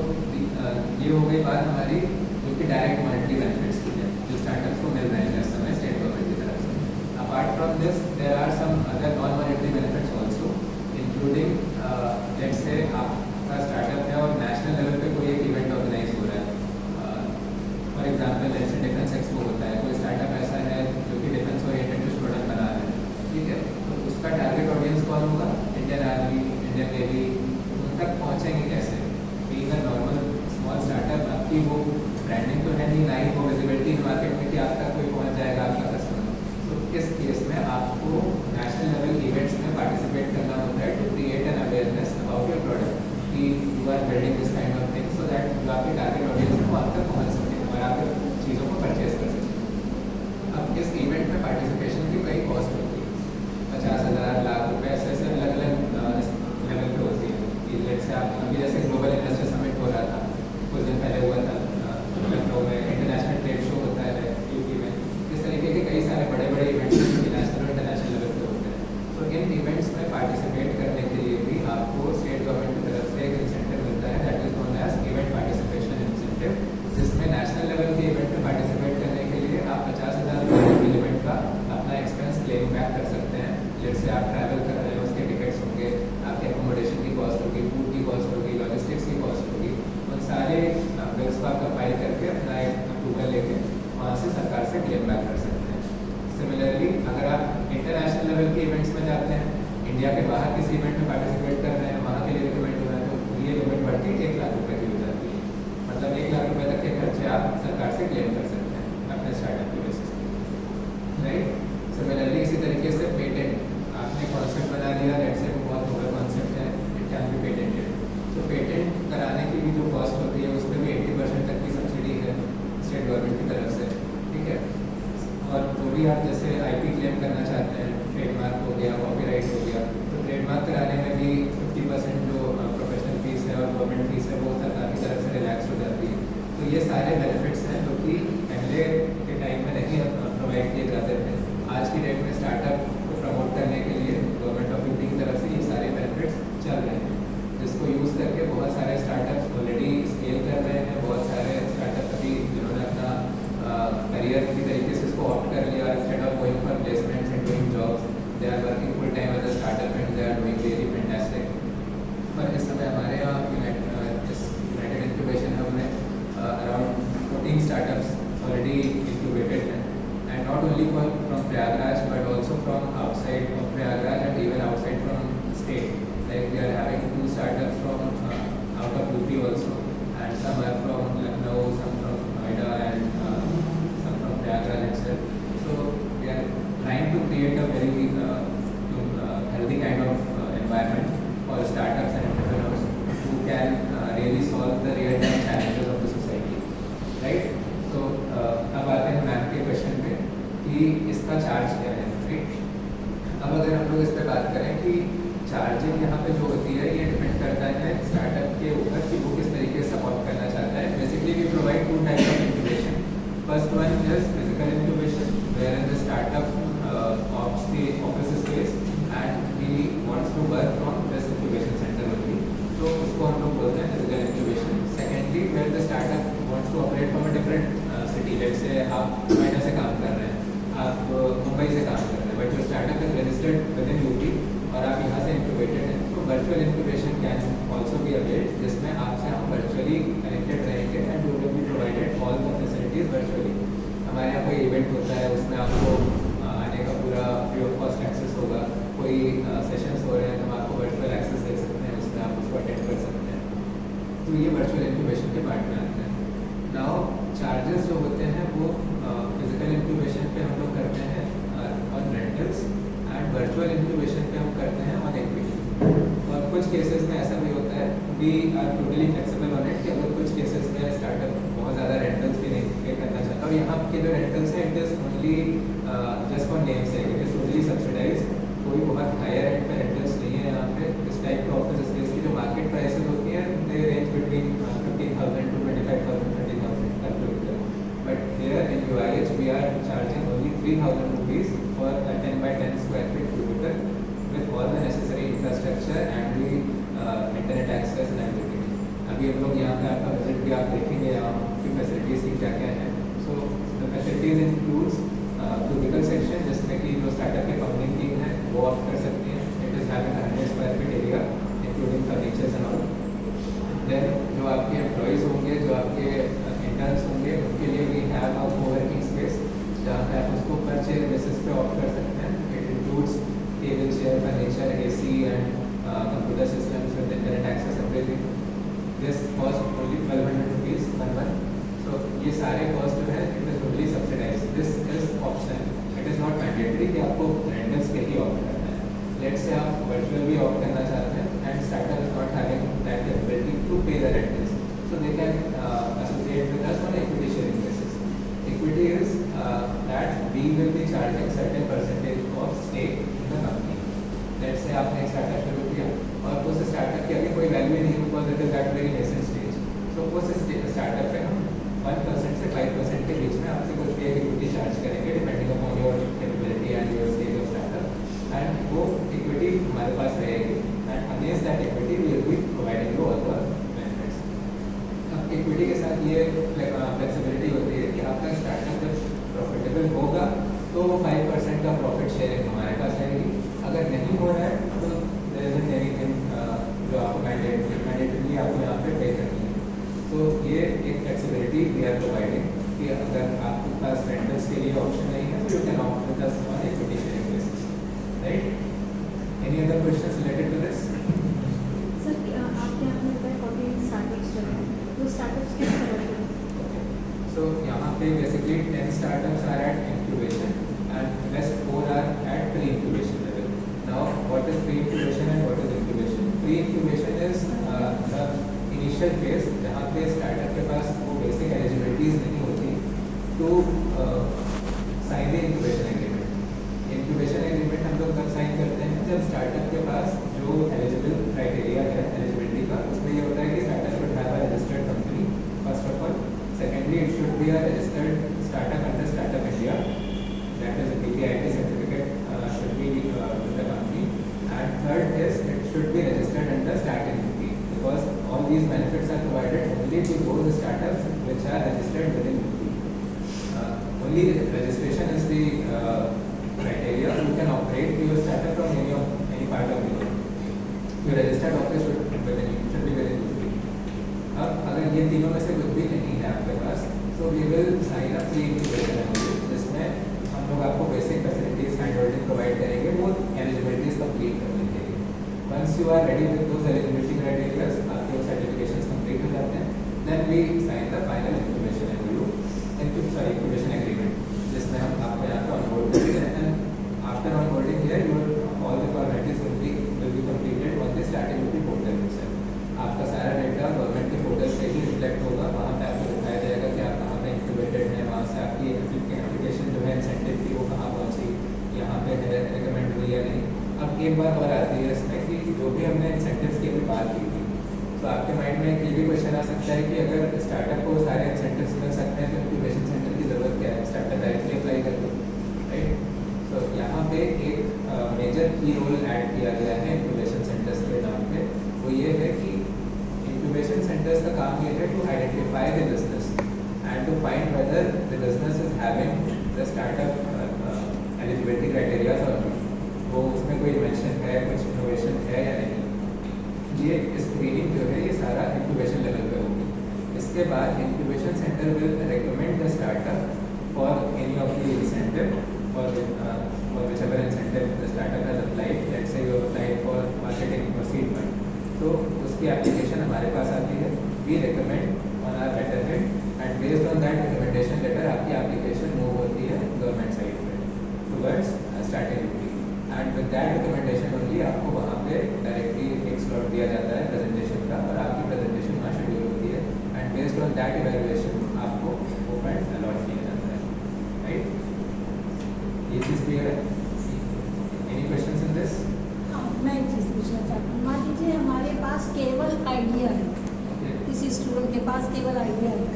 [SPEAKER 6] ये हो गई बात हमारी जो कि डायरेक्ट मॉनेटरी बेनिफिट्स की है जो स्टार्टअप्स को मिल रहे हैं इस समय स्टेट गवर्नमेंट की तरफ से. Apart from this there are some other non monetary benefits also, including let's say आपका स्टार्टअप है और नेशनल लेवल पे कोई एक इवेंट ऑर्गेनाइज हो रहा है. For example let's say defence expo होता है, कोई स्टार्टअप ऐसा है जो कि डिफेंस ओरिएंटेड कुछ प्रोडक्ट बना रहा है, ठीक है, तो उसका टारगेट ऑडियंस कौन होगा? Indian army, Indian navy. उन तक पहुँचेंगे कैसे? Being a normal small startup आपकी वो ब्रांडिंग तो है नहीं, ना ही वो विजिबिलिटी मार्केट में कि आप तक कोई पहुँच जाएगा आपका कस्टमर. तो इस केस में आपको नेशनल लेवल इवेंट्स में पार्टिसिपेट करना होता है to create an awareness about your product कि you are building this kind of thing, so that जो आपके टारगेट ऑडियंस है वो आप तक पहुँच सके और आप चीज़ों को परचेज कर सकें. अब इस इवेंट में पार्टिसिपेशन की कई कॉस्ट होती है, 50,000 लाख रुपये ऐसे अलग अलग लेवल पे होती है. कि लेट्स से आप अभी जैसे ग्लोबल इन्वेस्टर समिट हो रहा था कुछ दिन पहले हुआ था लखनऊ में, इंटरनेशनल ट्रेड शो होता है यूपी में, इस तरीके के कई सारे बड़े बड़े इवेंट्स जो नेशनल और इंटरनेशनल लेवल पे होते हैं. तो इन इवेंट्स में पार्टिसिपेट करने के लिए भी आपको स्टेट गवर्नमेंट की तरफ से एक इंसेंटिव मिलता है, that is known as event participation incentive, जिसमें नेशनल लेवल के इवेंट में पार्टिसिपेट करने के लिए आप 50,000 रुपये की लिमिट का अपना एक्सपेंस क्लेम बैक कर सकते हैं. लेट्स से आप ट्रैवल कर रहे हैं, उसके टिकट्स होंगे, आपके एकोमोडेशन की कॉस्ट होगी, फूड की कॉस्ट होगी, लॉजिस्टिक्स की कॉस्ट होगी, उन सारे बिल्स को आप कंपाइल करके अपना एक अप्रूवल लेके वहाँ से सरकार से क्लेम बैक कर सकते हैं. सिमिलरली अगर आप इंटरनेशनल लेवल के इवेंट्स में जाते हैं, इंडिया के बाहर किसी इवेंट में पार्टिसिपेट कर रहे हैं, वहाँ के लिए रिकमेंड हो रहा है, तो ये लिमिट बढ़ के 1 लाख रुपये की हो जाती है. मतलब 1 लाख रुपये तक के खर्चे आप सरकार से क्लेम कर सकते हैं अपने स्टार्टअप की बेसिस पे, राइट. सिमिलरली इसी तरीके से पेटेंट, आपने कॉन्सेप्ट बना लिया, लेट्स से बहुत बड़ा कॉन्सेप्ट है, इट कैन बी पेटेंटेड, तो पेटेंट कराने की भी जो कॉस्ट होती है उस पर भी 80% तक की सब्सिडी है स्टेट गवर्नमेंट की तरफ से, ठीक है. और जो भी आप जैसे IP क्लेम करना चाहते हैं, ट्रेडमार्क हो गया, कॉपीराइट हो गया, तो ट्रेडमार्क कराने में भी 50% जो प्रोफेशनल फीस है और गवर्नमेंट फीस है वो सरकार की तरफ से रिलैक्स हो जाती है. तो ये सारे बेनिफिट्स हैं जो कि पहले के टाइम में नहीं प्रोवाइड किए जाते थे. आज की डेट में स्टार्टअप को प्रमोट करने के लिए गवर्नमेंट ऑफ यूपी की तरफ से ये सारे बेनिफिट्स चल रहे हैं, जिसको यूज़ करके बहुत सारे स्टार्टअप्स ऑलरेडी स्केल कर रहे हैं. बहुत सारे स्टार्टअप अभी जिन्होंने अपना करियर की तरीके से इसको ऑप्ट कर लिया, instead of going for placements and doing jobs, they are working full time as a startup and they are doing really fantastic. पर इस समय हमारे यहाँ यूनाइटेड इंक्यूबेशन हब में अराउंड 14 स्टार्टअप्स चार्ज क्या है, राइट। अब अगर हम लोग इस पर बात करें कि चार्जिंग यहाँ पे जो होती है ये डिपेंड करता है स्टार्टअप के ऊपर कि वो किस तरीके से ऑप्ट करना चाहता है। Basically we provide 2 types of incubation. First one is physical incubation where the startup opts the office space and we wants to work from this incubation centre only, तो उसको हम लोग बोलते हैं physical incubation. Secondly where the startup wants to operate from a different city, let's say आप नोएडा से काम कर रहे हैं, आप मुंबई से काम कर रहे हैं, बट जो startup is registered within UP और आप यहाँ से इंक्यूबेटेड हैं, तो virtual incubation can also be availed, जिसमें आपसे हम वर्चुअली कनेक्टेड रहेंगे and we will be provided all the facilities virtually. हमारे यहाँ कोई इवेंट होता है उसमें आपको आने का पूरा फ्री ऑफ कॉस्ट एक्सेस होगा, कोई सेशंस हो रहे हैं तो हम आपको वर्चुअल एक्सेस दे सकते हैं, उसमें आप उसको अटेंड कर सकते हैं, तो ये वर्चुअल इंक्यूबेशन के पार्ट में आते हैं। नाउ चार्जेस जो होते हैं वो फिजिकल इंक्यूबेशन पे हम लोग करते हैं on rentals and virtual incubation पे हम करते हैं ऑन इक्विटी। और कुछ केसेस में ऐसा भी होता है we are totally flexible on it कि अगर कुछ केसेस में स्टार्टअप बहुत ज़्यादा रेंटल्स भी नहीं पे करना चाहता, और यहाँ के जो रेंटल्स हैं it is only just for name से, इट इज़ टोटली सब्सिडाइज, कोई बहुत हायर एंड पे रेंटल्स नहीं है यहाँ पे। इस टाइप के ऑफिस स्पेस की जो मार्केट प्राइसेस होती हैं दे range between 15,000 to 25,000 30,000 calculator, but here in UIH we are charging only 3,000 rupees for a 10 by 10 square feet cubicle with all the necessary infrastructure and the internet access and everything. अभी हम लोग यहाँ पे आपका budget भी आप देखेंगे यहाँ की फैसिलिटीज़ की क्या क्या है। So the facilities includes cubicle section जिसमें कि जो स्टार्टअप की फाउंडिंग टीम है वो ऑप्ट कर सकती है, it is having 100 square feet area including furnitures and all. Then जो आपके एम्प्लॉयज़ होंगे, जो आपके इंटर्न्स होंगे, उनके लिए भी हैव अ कोवर्किंग स्पेस जहाँ पे आप उसको पर चेयर बेसिस पे ऑप्ट कर सकते हैं। It includes table, chair, furniture, AC and computer systems with internet access everything. This cost only 1200 rupees per month. So ये सारे कॉस्ट जो है it is only subsidise, this is optional, it is not mandatory कि आपको rentals के लिए opt करना है। लेट्स से आप वर्चुअल भी ऑप्ट करना चाहते हैं and startup is not having that capability to pay the rentals, so they can associate with us on equity sharing basis. Equity is that we will be charging certain percentage of stake in the company. Let's say आपने एक startup शुरू किया और उस startup की अभी कोई value नहीं because it is at very nascent stage, तो उस स्टार्टअप पे हम 1% से 5% के बीच में आपसे कुछ भी एक इक्विटी चार्ज करेंगे depending upon your capability and your stage of startup, and वो इक्विटी हमारे पास रहेगी and against that equity we will be providing you all the benefits. अब इक्विटी के साथ ये फ्लेक्सिबिलिटी होती है कि आपका स्टार्टअप जब प्रॉफिटेबल होगा तो 5% का प्रॉफिट शेयरिंग हमारे पास रहेगी, अगर नहीं हो रहा है तो देयर इजंट एनीथिंग जो आपको मैंडेटरी आपको यहाँ पे पे करनी है। तो ये एक फ्लेक्सिबिलिटी वी आर प्रोवाइडिंग कि अगर आपके पास रेंटल्स के लिए ऑप्शन नहीं है तो you can opt with us on equity sharing basis, right. Any other questions related to this?
[SPEAKER 9] Sir आपके यहाँ पे 14 स्टार्टअप्स चल रहे हैं, तो स्टार्टअप्स किस तरह के हैं?
[SPEAKER 6] So यहाँ पे basically 10 startups are at incubation and rest 4 are at pre-incubation level. Now what is pre-incubation and what is incubation? Pre-incubation is the initial phase जहाँ पे startup के पास वो basic eligibilities नहीं होती to sign the incubation agreement. Incubation agreement हम लोग कब sign करते हैं जब startup के पास जो eligible criteria है eligibility का, उसमें ये होता है कि startup should have a registered company first of all. Secondly, it should be a registered startup under Startup India. That is a PPIT certificate should be with the company. And third is it should be registered under Start in UP because all these benefits are provided only to those startups which are registered within UP. Only registration is the criteria. You can operate your startup from any part of the world. Your registered office should be within UP. अब अगर ये तीनों में से कुछ भी नहीं है आपके पास तो we will sign up pre incubation MOU जिसमें हम लोग आपको basic facilities hand holding provide करेंगे वो एलिजिबिलिटीज कंप्लीट करने के लिए। Once you are ready with those eligibility criterias, आपके वो सर्टिफिकेशंस कंप्लीट हो जाते हैं, then we sign the final incubation MOU incubation agreement जिसमें हम आपको यहाँ पे ऑनबोर्ड करेंगे and after onboarding here your all the formalities will be completed on the starting will be portal itself. आपका सारा डेटा गवर्नमेंट के पोर्टल पे ही रिफ्लेक्ट होगा, वहाँ पे आपको दिखाया जाएगा कि आप कहाँ पे इंक्यूबेटेड हैं, वहाँ से आपकी एप्लीकेशन जो है इंसेंटिव की वो कहाँ पहुँची, एक बात और आती है इसमें कि जो भी हमने इंसेंटिव्स की अभी बात की थी, तो आपके माइंड में ये भी क्वेश्चन आ सकता है कि अगर स्टार्टअप को सारे इंसेंटिव्स मिल सकते हैं तो इंक्यूबेशन सेंटर की ज़रूरत क्या है, स्टार्टअप डायरेक्टली अप्लाई कर दो, राइट। तो यहाँ पे एक मेजर की रोल ऐड किया गया है इंक्यूबेशन सेंटर्स के नाम पे। वो ये है कि इंक्यूबेशन सेंटर्स का काम ये है to identify the business and to find whether the business is having the startup eligibility criteria और वो उसमें कोई इन्वेंशन है, कुछ इनोवेशन है या नहीं। ये स्क्रीनिंग जो है ये सारा इंक्यूबेशन लेवल पे होगी। इसके बाद incubation centre will recommend the startup for any of the incentive और whichever incentive the startup has applied. Let's say you have applied for marketing or seed fund, तो उसकी एप्लीकेशन हमारे पास आती है। We recommend on our letterhead and based on that recommendation letter आपकी application move होती है government side पे towards starting UP and with that recommendation only आपको वहाँ पे डायरेक्टली एक स्लॉट दिया जाता है प्रेजेंटेशन का और आपकी प्रेजेंटेशन वहाँ शेड्यूल होती है and based on that evaluation आपको वो फंड अलॉट किया जाता है, राइट। ये चीज़ क्लियर है? Any questions in this?
[SPEAKER 9] हाँ, मैं एक चीज़ पूछना चाहती हूँ। मान लीजिए हमारे पास केवल आइडिया है, किसी स्टूडेंट के पास केवल आइडिया है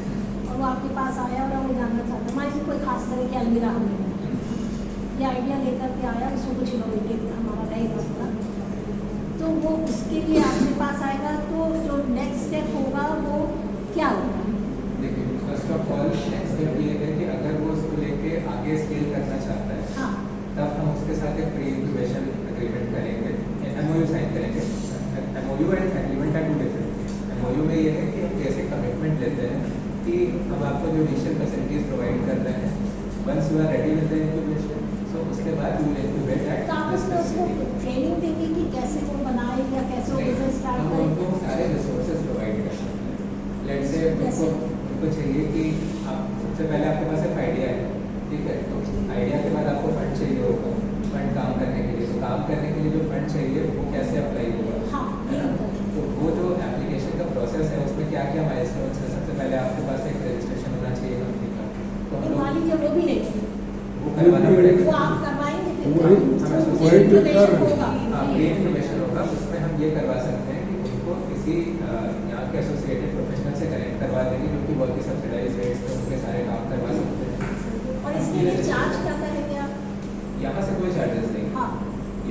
[SPEAKER 9] और वो आपके पास आया और वो जानना चाहता है, मान लीजिए कोई खास तरह की अलमीरा हमें ये आइडिया लेकर के आया, उसमें कुछ इनोवेटिव हमारा रहेगा पूरा, तो वो उसके लिए आपके पास आएगा, तो जो नेक्स्ट स्टेप होगा वो क्या होगा?
[SPEAKER 6] देखिए, first of all next step ये है कि अगर वो उसको लेके आगे स्केल करना चाहता है,
[SPEAKER 9] हाँ,
[SPEAKER 6] तब हम उसके साथ एक प्री इंक्यूबेशन एग्रीमेंट करेंगे, MOU साइन करेंगे। MOU and agreement are two different. MOU में ये है कि हम कैसे कमिटमेंट लेते हैं कि हम आपको जो इनिशियल फैसिलिटीज प्रोवाइड कर रहे हैं, once you are ready with the incubation, so उसके बाद यू विल इंक्यूबेट एट
[SPEAKER 9] तो आप
[SPEAKER 6] दिस
[SPEAKER 9] उसको
[SPEAKER 6] फैसिलिटी।
[SPEAKER 9] ट्रेनिंग देंगे कि कैसे वो बनाए या कैसे वो बिजनेस स्टार्ट
[SPEAKER 6] हम
[SPEAKER 9] करे?
[SPEAKER 6] उनको सारे रिसोर्सेज प्रोवाइड करते हैं। लेट्स से उनको चाहिए कि आप सबसे पहले आपके पास एक आइडिया है, ठीक है, तो आइडिया के बाद आपको फंड चाहिए होगा, फंड काम करने के लिए, तो काम करने के लिए जो फंड चाहिए वो कैसे अप्लाई होगा,
[SPEAKER 9] हाँ,
[SPEAKER 6] है ना? तो वो जो एप्लीकेशन का प्रोसेस है उसमें क्या क्या माइलस्टोन्स है, सबसे पहले आपके पास एक रजिस्ट्रेशन होना चाहिए कंपनी का, तो हम
[SPEAKER 9] मान
[SPEAKER 6] लोग
[SPEAKER 9] लीजिए वो भी नहीं,
[SPEAKER 6] वो करवाना पड़ेगा।
[SPEAKER 9] वो आप करवाएंगे फिर
[SPEAKER 6] वही
[SPEAKER 9] इंफॉर्मेशन होगा।
[SPEAKER 6] प्री इंफॉर्मेशन होगा, उसमें हम ये करवा सकते हैं कि उनको किसी यहाँ के एसोसिएटेड प्रोफेशनल से कनेक्ट करवा देंगे जो कि बहुत ही सब्सिडाइज रेट्स पे उनके सारे काम करवा सकते हैं।
[SPEAKER 9] और इसके लिए चार्ज क्या करेंगे आप?
[SPEAKER 6] यहाँ से कोई चार्जेस नहीं,
[SPEAKER 9] हाँ,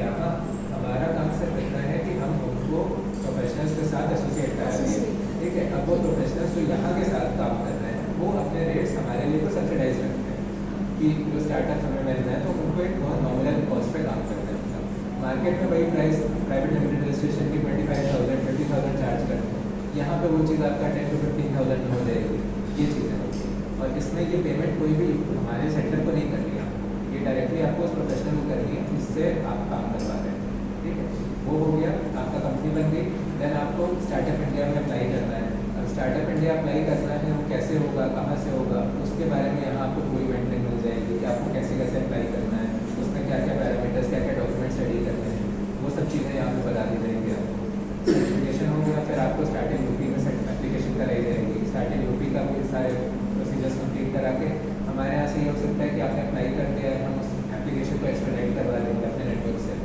[SPEAKER 6] यहाँ हमारा काम सिर्फ इतना है कि हम उनको प्रोफेशनल्स के साथ एसोसिएट करा देंगे, ठीक है। अब वो प्रोफेशनल्स जो यहाँ के साथ काम कर रहे हैं वो अपने रेट्स हमारे लिए तो सब्सिडाइज रखते हैं कि जो स्टार्टअप हमें मिल रहे हैं तो उनको एक बहुत नॉमिनल कॉस्ट पे काम करते हैं। मार्केट में वही प्राइस प्राइवेट लिमिटेड रजिस्ट्रेशन की 25,000 30,000 चार्ज करते हैं, यहाँ पे वो चीज़ आपका 10 to 15,000 में हो जाएगी। ये चीज़ें होती हैं और इसमें ये पेमेंट कोई भी हमारे सेंटर को नहीं करनी है, ये डायरेक्टली आपको उस प्रोफेशनल को करनी है जिससे आप काम करवा रहे हैं, ठीक है। वो हो गया, आपका कंपनी बन गई। देन आपको स्टार्टअप इंडिया में अप्लाई करना है। अब स्टार्टअप इंडिया अप्लाई करना है, वो कैसे होगा, कहाँ से होगा, उसके बारे में यहाँ आपको पूरी मेंटरिंग मिल जाएगी कि आपको कैसे कैसे अप्लाई करना है, उसमें क्या क्या पैरामीटर्स, क्या क्या डॉक्यूमेंट स्टडी करने हैं, वो सब चीज़ें यहाँ पे बता दी जाएंगी आपको। सर्टिफिकेशन हो गया, फिर आपको स्टार्टिंग यूपी में एप्लीकेशन कराई जाएगी। स्टार्टिंग यूपी का भी सारे प्रोसीजर्स कंप्लीट करा के हमारे यहाँ से ये हो सकता है कि आपने अप्लाई कर दिया है, हम उस एप्लीकेशन को एक्सपेडाइट करवा देंगे अपने नेटवर्क से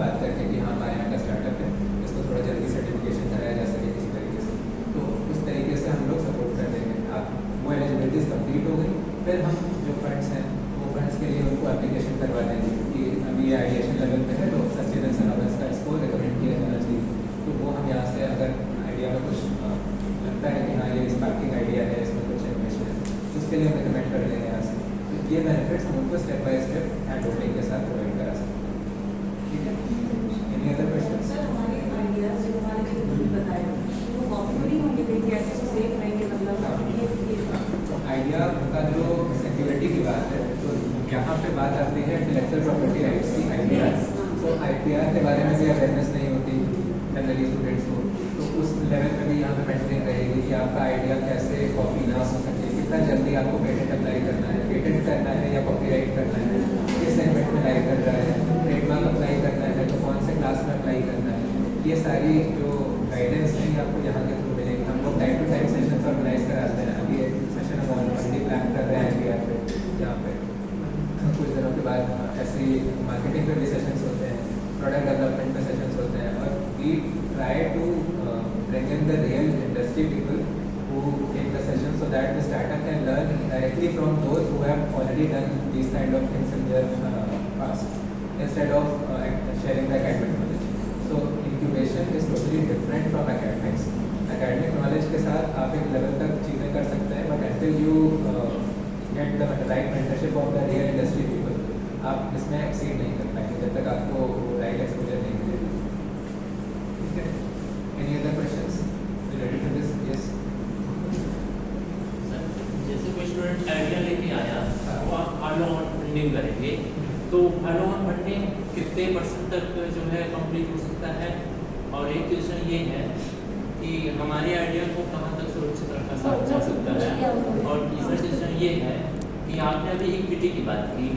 [SPEAKER 6] बात करके कि हाँ हमारे यहाँ का स्टार्टअप है, इसको थोड़ा जल्दी सर्टिफिकेशन कराया जा सके किसी तरीके से, तो उस तरीके से हम लोग सपोर्ट कर देंगे। आप वो एलिजिबिलिटीज़ कंप्लीट हो गई, फिर हम जो फंड्स हैं वो फंड्स के लिए उनको एप्लीकेशन करवा देंगे कि अभी ये आइडिएशन लेवल पे है तो सस्टेनेंस एनालिसिस का इसको रिकमेंड किया जाना चाहिए। तो वो हम यहाँ से अगर आइडिया में कुछ लगता है कि हाँ ये स्पार्किंग आइडिया है, इसमें कुछ इन्वेस्टमेंट है, उसके लिए हम रिकमेंड कर देंगे यहाँ से। तो ये बेनिफिट्स हम उनको step by step hand holding के साथ प्रोवाइड करा सकते हैं, ठीक है। Any other question?
[SPEAKER 10] सर हमारे आइडियाज जो हमारे जो ग्रुप बताए वो कॉपी होंगे, कैसे सेफ रहेंगे, मतलब
[SPEAKER 6] आइडिया का जो सिक्योरिटी की बात है तो यहाँ पे बात आती है इंटेलेक्चुअल प्रॉपर्टी राइट्स की, IPR। तो IPR के बारे में भी अवेयरनेस नहीं होती जनरली स्टूडेंट्स को, तो उस लेवल पे भी यहाँ पे मेंटेनिंग रहेगी कि आपका आइडिया कैसे कॉपी ना हो सके, कितना जल्दी आपको पेटेंट अप्लाई करना है, पेटेंट करना है या कॉपीराइट करना है, किस सेगमेंट में लाई कर रहा है, ट्रेडमार्क अप्लाई करना है तो कौन से क्लास में अप्लाई करना है, ये सारी जो गाइडेंस है आपको यहाँ के थ्रू मिलेगी। हम लोग time to time session organise कराते हैं। अभी एक सेशन हम ऑलरेडी प्लान कर रहे हैं IPR पे, यहाँ पे कुछ दिनों के बाद ऐसे ही मार्केटिंग पे भी सेशंस होते हैं, product the real industry people who take the session, so that the startup can learn directly from those who have already done these kind of things in their past, instead of sharing the academic knowledge. So incubation is totally different from academics. Academic knowledge के साथ आप एक level तक चीज़ें कर सकते हैं, but until you get the right mentorship of the real industry people, आप इसमें exceed नहीं कर पाएंगे जब तक आपको right exposure नहीं मिलेगा. ठीक है? Any other questions related to this? Yes.
[SPEAKER 11] जैसे कोई स्टूडेंट आइडिया लेके आया वो आप फॉलो ऑन फंडिंग करेंगे, तो फॉलो ऑन फंडिंग कितने % तक जो है कंप्लीट हो सकता है? और एक क्वेश्चन ये है कि हमारे आइडिया को कहाँ तक सुरक्षित रखा जा सकता है? और तीसरा क्वेश्चन ये है कि आपने अभी इक्विटी की बात की,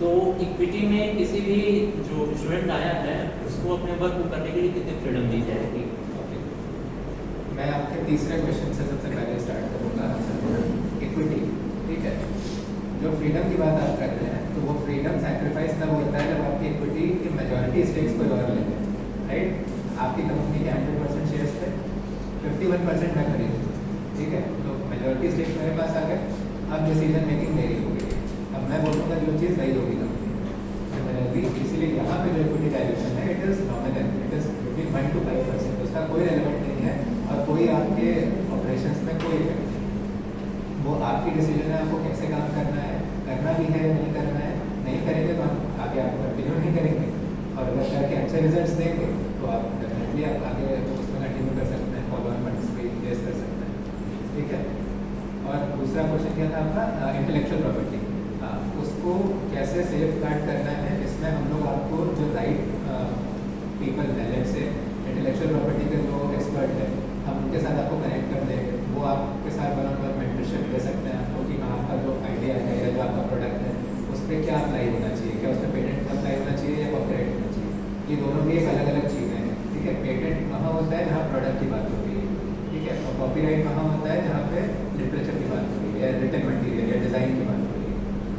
[SPEAKER 11] तो इक्विटी में किसी भी जो स्टूडेंट आया है उसको अपने वर्क को करने के लिए कितनी फ्रीडम दी जाएगी?
[SPEAKER 6] मैं आपके तीसरे क्वेश्चन से सबसे पहले स्टार्ट करूँगा. इक्विटी, ठीक है. जो फ्रीडम की बात आप कर रहे हैं, तो वो फ्रीडम सैक्रिफाइस तब होता है जब आपकी इक्विटी की मेजॉरिटी स्टेक्स कोई और ले लें, राइट. आपकी कंपनी के 100% शेयर्स पे 51% मैं खरीदूँ, ठीक है. तो मेजॉरिटी स्टेक्स मेरे पास आ गए. अब डिसीजन मेकिंग मेरी हो गई. अब मैं बोलूँगा जो चीज़ वही होगी कंपनी. इसीलिए यहाँ पे जो इक्विटी डायरेक्शन है, it is nominal, it is between 1 to 5%. उसका कोई रेलेवेंट नहीं है और कोई आपके ऑपरेशंस में कोई इफेक्ट नहीं. वो आपकी डिसीजन है, आपको कैसे काम करना है, करना भी है नहीं करना है. नहीं करेंगे तो हम आगे आपको कंटिन्यू नहीं करेंगे, और अगर करके अच्छे रिजल्ट्स देंगे तो आप डेफिनेटली आप आगे उसमें कंटिन्यू कर सकते हैं, फॉलो ऑन फंड्स पे इन्वेस्ट कर सकते हैं, ठीक है. और दूसरा क्वेश्चन क्या था आपका? Intellectual property. उसको कैसे सेफ गार्ड करना है, इसमें हम लोग आपको जो राइट पीपल है, लेट्स से इंटेलेक्चुअल प्रॉपर्टी के जो एक्सपर्ट है, हम उनके साथ आपको कनेक्ट कर देंगे. वो आपके साथ वन ऑन वन मेंटरशिप दे सकते हैं आपको कि हाँ आपका जो आइडिया है या जो आपका प्रोडक्ट है उस पर क्या अप्लाई होना चाहिए, क्या उस पर पेटेंट अप्लाई होना चाहिए या कॉपीराइट होना चाहिए. ये दोनों भी एक अलग अलग चीज़ें हैं, ठीक है. पेटेंट वहाँ होता है जहाँ प्रोडक्ट की बात होती है, ठीक है. और कॉपीराइट वहाँ होता है जहाँ पे लिटरेचर की बात होती है या रिटन मटीरियल या डिज़ाइन की बात होती है,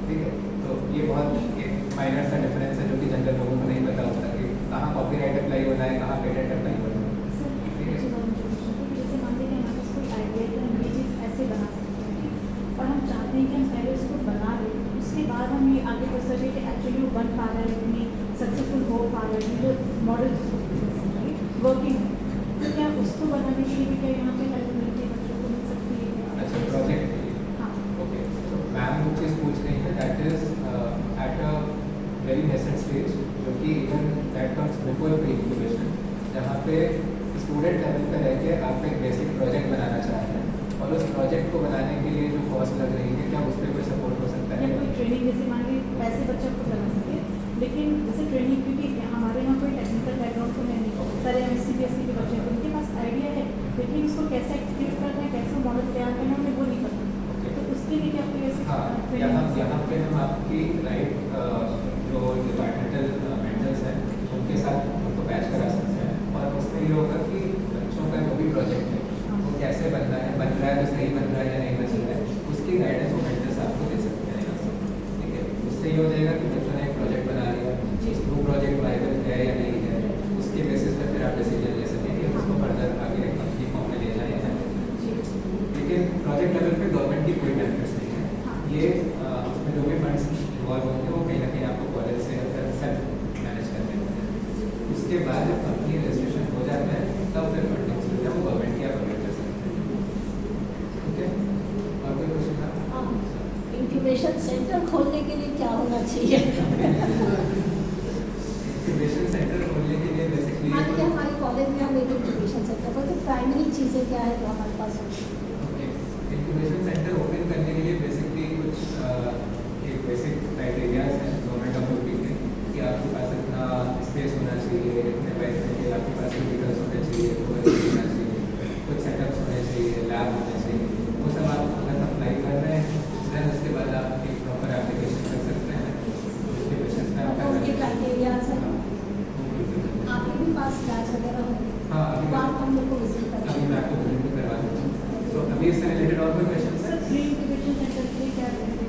[SPEAKER 6] ठीक है. तो ये बहुत एक माइनर सा डिफरेंस है जो कि जनरल लोगों को नहीं पता होता कि कहाँ कॉपीराइट अप्लाई होना है, कहाँ पेटेंट अप्लाई होना है.
[SPEAKER 5] जैसे मान लीजिए हमारे पास कोई आइडिया है, हम ये चीज़ ऐसे बना सकते हैं और हम चाहते हैं कि हम पहले उसको बना लें, उसके बाद हम ये आगे बढ़ सकें कि एक्चुअली वो बन पा रहा है, इतनी सक्सेसफुल हो पा रहा है, जो मॉडल वर्किंग है, तो क्या उसको बनाने के लिए भी क्या यहाँ पे हेल्प मिलती है, बच्चों को मिल सकती है?
[SPEAKER 6] अच्छा, प्रोजेक्ट के लिए.
[SPEAKER 5] हाँ.
[SPEAKER 6] ओके, तो मैम जो चीज़ पूछ रही है that is at a very nascent stage, जो कि even that comes before pre incubation, जहाँ पे स्टूडेंट लेवल पे रह के आप एक बेसिक प्रोजेक्ट बनाना चाहते हैं और उस प्रोजेक्ट को बनाने के लिए जो कॉस्ट लग रही है, क्या उस पर कोई सपोर्ट हो सकता है?
[SPEAKER 5] या कोई ट्रेनिंग, जैसे मान लीजिए पैसे बच्चा को लगा सके, लेकिन जैसे ट्रेनिंग, क्योंकि हमारे यहाँ कोई टेक्निकल बैकग्राउंड तो है नहीं, सारे MSc के बच्चे हैं, उनके पास आइडिया है, लेकिन उसको कैसे एक्सक्यूट करना है, कैसे मॉडल तैयार करना है, वो नहीं पता. तो उसके लिए क्या कोई ऐसे?
[SPEAKER 6] हाँ, यहाँ पे हम आपकी राइट जो डिपार्टमेंटल मेंटर्स हैं उनके साथ उनको बैच करा सकते हैं, और उसमें ये होगा कि बच्चों का जो भी प्रोजेक्ट है वो कैसे बन रहा है तो सही बन रहा है या नहीं बन रहा है, उसकी गाइडेंस वो मेंटर्स आपको दे सकते हैं यहाँ से, ठीक है. उससे ये हो जाएगा कि बच्चों ने एक प्रोजेक्ट बना लिया, वो प्रोजेक्ट वायबल है या नहीं है, उसके बेसिस पर फिर आप डिसीजन ले सकें कि उसको फर्दर आगे कंपनी फॉर्म में ले जाए या नहीं. लेकिन प्रोजेक्ट लेवल पे गवर्नमेंट की कोई बेनिफिट्स नहीं है. ये उसमें जो भी फंड्स इन्वॉल्व होंगे वो कहीं ना कहीं आपको कॉलेज से सेल्फ मैनेज करने होते हैं. उसके बाद जब कंपनी रजिस्ट्रेशन हो जाता है तब फिर फंडिंग जो है वो गवर्नमेंट की आप अवेयर कर सकते हैं, ठीक है. और कोई क्वेश्चन था?
[SPEAKER 9] इंक्यूबेशन सेंटर खोलने के लिए क्या होना चाहिए?
[SPEAKER 6] इंक्यूबेशन सेंटर खोलने के लिए बेसिकली
[SPEAKER 9] मान लीजिए हमारे कॉलेज में हम एक इंक्यूबेशन सेंटर खोलते, प्राइमरी चीज़ें क्या है जो हमारे पास होती है?
[SPEAKER 6] इंक्यूबेशन सेंटर ओपन करने के लिए बेसिकली कुछ एक बेसिक क्राइटेरियाज हैं गवर्नमेंट अप्रूव के, कि आपके पास इतना स्पेस होना चाहिए, इतने पैसे चाहिए, आपके पास कंप्यूटर्स होने चाहिए, होना चाहिए, कुछ सेटअप्स होने चाहिए, लैब होने चाहिए. वो सब आप अगर अप्लाई कर रहे हैं देन उसके बाद आप एक प्रॉपर एप्लीकेशन कर सकते हैं. उसके बेसिस पे आप
[SPEAKER 9] उनके क्राइटेरियाज हैं. आपके भी पास बैच वगैरह होंगे?
[SPEAKER 6] हाँ, अभी
[SPEAKER 9] बात हम लोग को विजिट करें.
[SPEAKER 6] अभी मैं आपको विजिट करवा दूँ. तो अभी इससे रिलेटेड और कोई question
[SPEAKER 5] sir, pre incubation centre के लिए क्या करेंगे?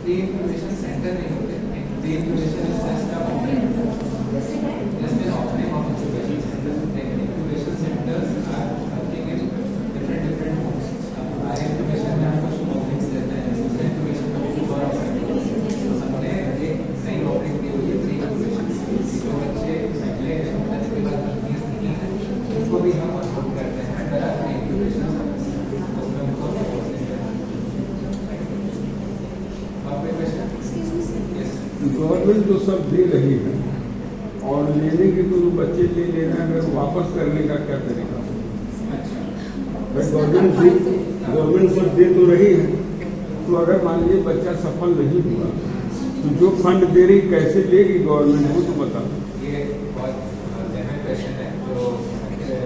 [SPEAKER 6] प्री इंक्यूबेशन सेंटर नहीं होते. Pre incubation is just a offering, just an offering of incubation centre. Incubation centres are working in
[SPEAKER 12] government जो सब दे रही है और लेने के तो जो बच्चे ले रहे हैं अगर वापस करने का क्या तरीका? गवर्नमेंट सब दे तो रही है, तो अगर मान लीजिए बच्चा सफल नहीं हुआ तो जो फंड दे रही कैसे लेगी गवर्नमेंट, वो तो बता।
[SPEAKER 6] ये बहुत जेन्युइन क्वेश्चन है जो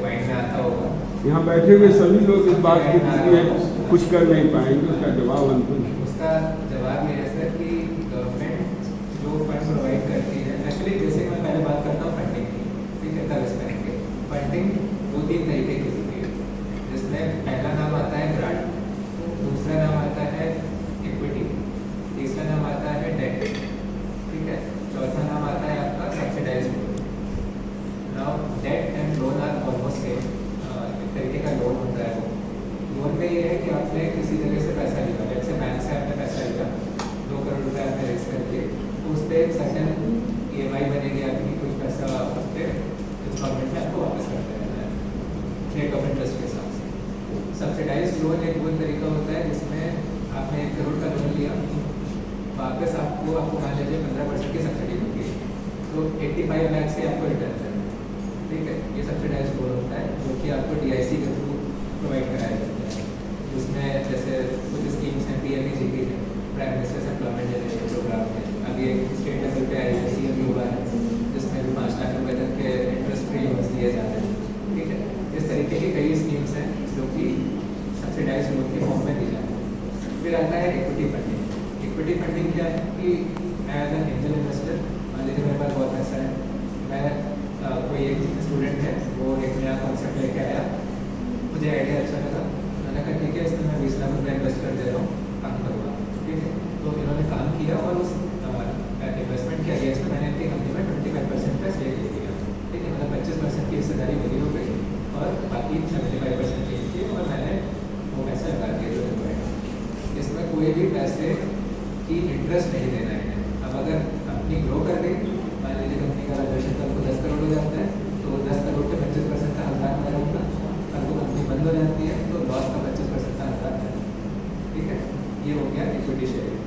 [SPEAKER 6] माइंड में आता होगा।
[SPEAKER 12] यहाँ बैठे हुए सभी लोग इस बात के लिए कुछ कर नहीं पाएंगे, उसका जवाब अंतिम।
[SPEAKER 6] उसका जवाब ये है सर कि गवर्नमेंट जो फंड प्रोवाइड करती है, एक्चुअली जैसे मैं पहले बात करता हूँ फंडिंग की, ठीक है, तब इस करेंगे। फंडिंग 2-3 तरीके की होती है, जिसमें पहला नाम आता है ग्रांट, दूसरा नाम आता है इक्विटी, तीसरा नाम आता है डेट, ठीक है, चौथा नाम आता है आपका subsidised loan. Now debt and loan are almost same, एक तरीके का लोन होता है वो। लोन में ये है कि आपने किसी जगह से पैसा लिया, जैसे बैंक से आपने पैसा लिया 2 करोड़ रुपये आपने रेस करके, तो उस पर एक सर्टन EMI बनेगी आपकी, कुछ पैसा उस पर इंस्टॉलमेंट में आपको वापस करते रहना है रेट ऑफ इंटरेस्ट के हिसाब से। सब्सिडाइज्ड लोन एक वो तरीका होता है जिसमें आपने 1 करोड़ का लोन लिया, वापस आपको मान लीजिए 15% की सब्सिडी होगी, तो 85 लाख से आपको रिटर्न करना है, ठीक है। ये सब्सिडाइज्ड लोन होता है जो कि आपको DIC के थ्रू प्रोवाइड कराया जाता है, जिसमें जैसे कुछ स्कीम्स हैं, PMEGP है, prime minister's employment generation programme है, अभी एक स्टेट लेवल पे ICM भी हुआ है जिसमें भी 5 लाख रुपये तक के इंटरेस्ट फ्री लोन्स दिए जाते हैं, ठीक है। इस तरीके की कई स्कीम्स हैं जो कि सब्सिडाइज्ड लोन के फॉर्म में दी जाती है। फिर आता है इक्विटी फंडिंग। इक्विटी फंडिंग क्या है कि एज एन एंजल इन्वेस्टर, मान लीजिए मेरे पास बहुत पैसा है, मैं कोई एक स्टूडेंट है, वो एक नया कॉन्सेप्ट लेके आया, मुझे आइडिया अच्छा लगा, मैंने कहा ठीक है इसमें मैं 20 लाख रुपये इन्वेस्ट कर दे रहा हूँ, काम करूँगा, ठीक है। तो इन्होंने काम किया और उस इन्वेस्टमेंट के अगेंस्ट मैंने अपनी कंपनी में 25% का स्टेक ले लिया, ठीक है, मतलब 25% की हिस्सेदारी मेरी हो गई और बाकी 75% चेंज किए और मैंने वो पैसे लगा दिए जो रिक्वायर्ड। इसमें कोई भी पैसे की इंटरेस्ट नहीं देना है। अब अगर कंपनी ग्रो कर गई, मान लीजिए कंपनी का वैल्यूएशन कल को 10 करोड़ हो जाता है, तो 10 करोड़ के 25% का 1000 मैं रहूँगा, कल को कंपनी बंद हो जाती है तो लॉस का 25% का 1000 है, ठीक है। ये हो गया इक्विटी शेयरिंग।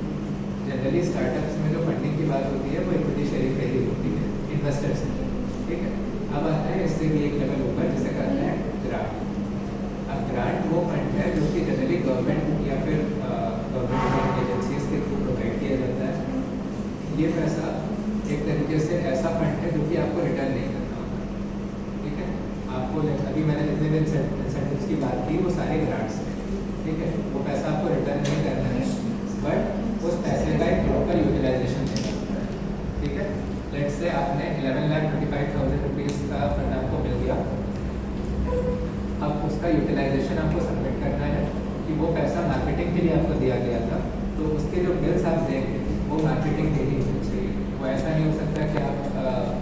[SPEAKER 6] जनरली स्टार्टअप्स में जो फंडिंग की बात होती है वो इक्विटी शेयरिंग पे ही होती है इन्वेस्टर्स से, ठीक है। अब आता है इससे भी एक लेवल ऊपर जिसे कहते हैं ग्रांट। अब ग्रांट वो फंड है जो कि जनरली गवर्नमेंट या फिर गवर्नमेंट एजेंसीज के थ्रू प्रोवाइड किया जाता है। ये पैसा एक तरीके से ऐसा फंड है जो कि आपको रिटर्न नहीं करना होता, ठीक है। आपको अभी मैंने जितने भी इंसेंटिव्स की बात की वो सारे ग्रांट्स हैं, ठीक है। वो पैसा आपको रिटर्न नहीं करना है, बट उस पैसे का एक प्रॉपर यूटिलाइजेशन देना होता है, ठीक है। लेट्स से आपने 11,25,000 रुपीज़ का फंड आपको मिल गया, अब उसका यूटिलाइजेशन आपको सबमिट करना है कि वो पैसा मार्केटिंग के लिए आपको दिया गया था, तो उसके जो बिल्स आप देंगे वो मार्केटिंग के लिए होनी चाहिए। वो ऐसा नहीं हो सकता कि आप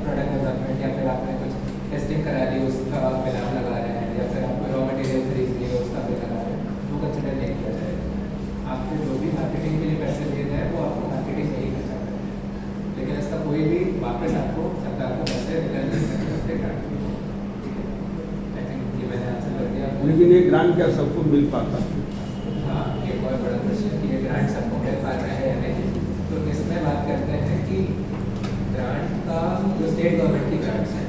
[SPEAKER 6] प्रोडक्ट डेवलपमेंट या फिर आपने कुछ टेस्टिंग करा ली उसका बिल आप लगा रहे हैं, या फिर आपको रॉ मटेरियल खरीद लिए उसका बिल लगा रहे हैं, वो कंसिडर नहीं किया जाएगा। आपके जो भी मार्केटिंग के लिए पैसे दिए गए वो आपको मार्केटिंग में ही खर्चा करें, लेकिन इसका कोई भी वापस आपको सरकार को पैसे रिटर्न नहीं करने उसके ग्रांट, ठीक है। आई थिंक ये मैंने आंसर कर दिया।
[SPEAKER 12] लेकिन ये ग्रांट क्या सबको मिल पाता है?
[SPEAKER 6] हाँ, एक और बड़ा क्वेश्चन कि ये ग्रांट सबको मिल पाता है या नहीं। तो इसमें बात करते हैं कि ग्रांट का जो स्टेट गवर्नमेंट की ग्रांट्स हैं,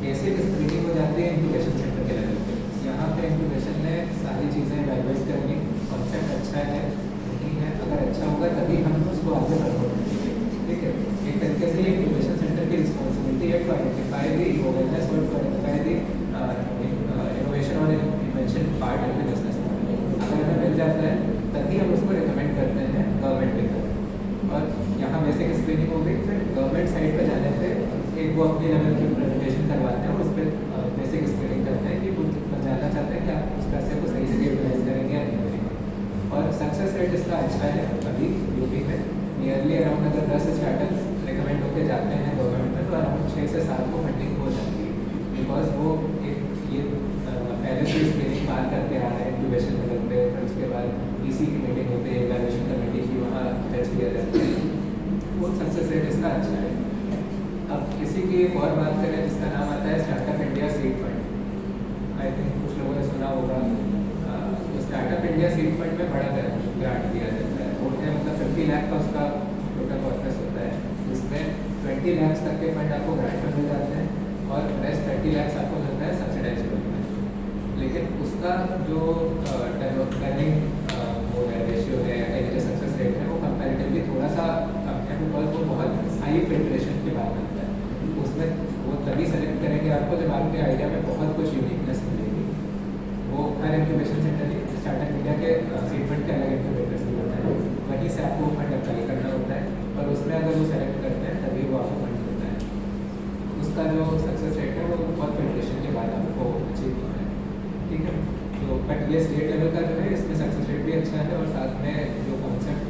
[SPEAKER 6] बेसिक स्क्रीनिंग हो जाती है इंक्यूबेशन सेंटर के लेवल पे। यहाँ पे इंक्यूबेशन में सारी चीज़ें इवैल्यूएट करनी, कॉन्सेप्ट अच्छा है नहीं है, अगर अच्छा होगा तभी हम उसको आगे बढ़ाएंगे, ठीक है। एक तरीके से इंक्यूबेशन सेंटर की रिस्पॉन्सिबिलिटी है टू आइडेंटिफाई द अवेयरनेस और टू आइडेंटिफाई द इनोवेशन और invention part of the business model. अगर हमें मिल जाता है तभी हम उसको रिकमेंड करते हैं गवर्नमेंट के तरफ। और यहाँ बेसिक स्क्रीनिंग हो गई, फिर गवर्नमेंट साइड पर जाने पे एक वो अपने लेवल की प्रेजेंटेशन करवाते हैं और उस पर बेसिक स्क्रीनिंग करते हैं कि वो जानना चाहते हैं कि आप उस पैसे को सही जगह यूटिलाइज करेंगे या नहीं करेंगे। और सक्सेस रेट इसका अच्छा है अभी यूपी में, नियरली अराउंड अगर 10 स्टार्टअप रिकमेंड होकर जाते हैं गवर्नमेंट में तो अराउंड 6 से 7 को फंडिंग हो जाती है, बिकॉज वो एक ये पहले से स्क्रीनिंग पार करके आ रहे हैं इंक्यूबेशन लेवल पे। फिर उसके बाद EC की मीटिंग होती है, इवैल्यूएशन कमेटी की, वहाँ टेस्ट किया जाता है, वो सक्सेस रेट इसका अच्छा है। अब इसी की एक और बात करें जिसका नाम आता है startup India seed fund. I think कुछ लोगों ने सुना इंडिया सीड फंड में बड़ा ग्रांट दिया जाता है। बोलते हैं मतलब 50 लाख का उसका टोटल कॉर्पस होता है, जिसमें 20 लाख तक के फंड आपको ग्रांट में मिल जाते हैं और रेस्ट 30 लाख आपको मिलता है सब्सिडाइज लोन में। लेकिन उसका जो टर्निंग वो है रेशियो है या सक्सेस रेट है वो कंपैरेटिवली थोड़ा सा कम है, बिकॉज वो बहुत हाई फिल्ट्रेशन के बाद बनता है। उसमें वो तभी सेलेक्ट करेंगे आपको जब आपके आइडिया में बहुत कुछ यूनिकनेस मिलेगी। वो हर इंक्यूबेशन सेंटर स्टार्टअप इंडिया के सीड फंड के अलग इंक्यूबेटर्स भी होता है, वहीं से आपको फंड अप्लाई करना होता है और उसमें अगर वो सेलेक्ट करते हैं तभी वो आपको फंड मिलता है। उसका जो सक्सेस रेट है वो बहुत फिल्ट्रेशन के बाद आपको अचीव होता है, ठीक है। तो बट ये स्टेट लेवल का जो है इसमें सक्सेस रेट भी अच्छा है और साथ में जो कॉन्सेप्ट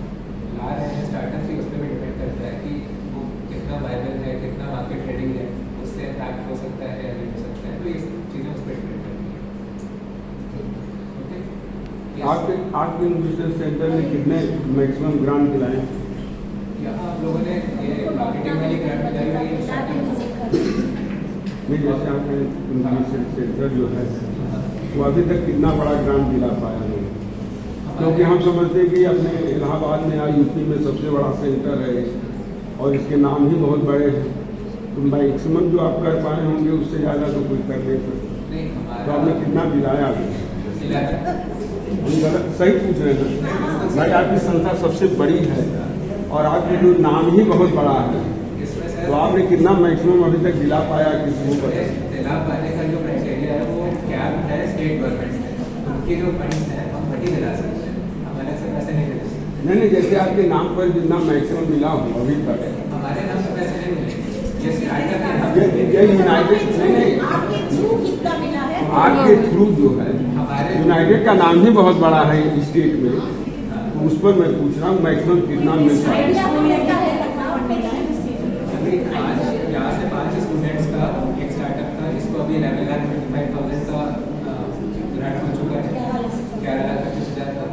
[SPEAKER 6] ला रहे हैं स्टार्टअप ही उस पर भी डिपेंड करता है कि वो कितना वायबल है, कितना मार्केट रेडी है, उससे इम्पैक्ट हो सकता है या नहीं हो सकता है। तो ये चीज़ें उस पर डिपेंड करती हैं।
[SPEAKER 12] आपके इंक्यूबेशन सेंटर में कितने मैक्सिमम ग्रांट दिलाए?
[SPEAKER 6] यहाँ हम लोगों ने ये मार्केटिंग वाली ग्रांट दिलाई हुई है स्टार्टअप
[SPEAKER 12] नहीं, जैसे आपके इंक्यूबेशन सेंटर जो है वो अभी तक कितना बड़ा ग्रांट दिला पाया नहीं? क्योंकि हम समझते हैं कि अपने इलाहाबाद में या यूपी में सबसे बड़ा सेंटर है और इसके नाम ही बहुत बड़े हैं, तो मैक्सिमम जो आप कर पाए होंगे उससे ज़्यादा तो कोई कर नहीं सकते। तो आपने कितना दिलाया? हम गलत सही पूछ रहे हैं भाई, आपकी संस्था सबसे बड़ी है और आपके जो नाम ही बहुत बड़ा है, तो आपने कितना मैक्सिमम अभी तक दिला पाया किसी को?
[SPEAKER 6] दिला पाने का जो क्राइटेरिया है वो कैप है स्टेट गवर्नमेंट से, उनके जो फंड्स हैं हम वही दिला सकते हैं, हम अलग से पैसे नहीं दे सकते।
[SPEAKER 12] नहीं, जैसे आपके नाम पर जितना मैक्सिमम मिला हो अभी तक,
[SPEAKER 6] हमारे नाम से पैसे नहीं मिलेंगे, ये स्टार्टअप
[SPEAKER 12] ये यूनाइटेड नहीं,
[SPEAKER 9] आपके थ्रू कितना मिला है?
[SPEAKER 12] आपके थ्रू जो है यूनाइटेड का नाम ही बहुत बड़ा है स्टेट में, तो उस पर मैं पूछ रहा हूँ मैक्सिमम कितना मिल पाएगा?
[SPEAKER 6] अभी यहाँ से 5 स्टूडेंट्स का एक स्टार्टअप था जिसको अभी 11,25,000 का ग्रांट हो चुका है, 11,25,000 का।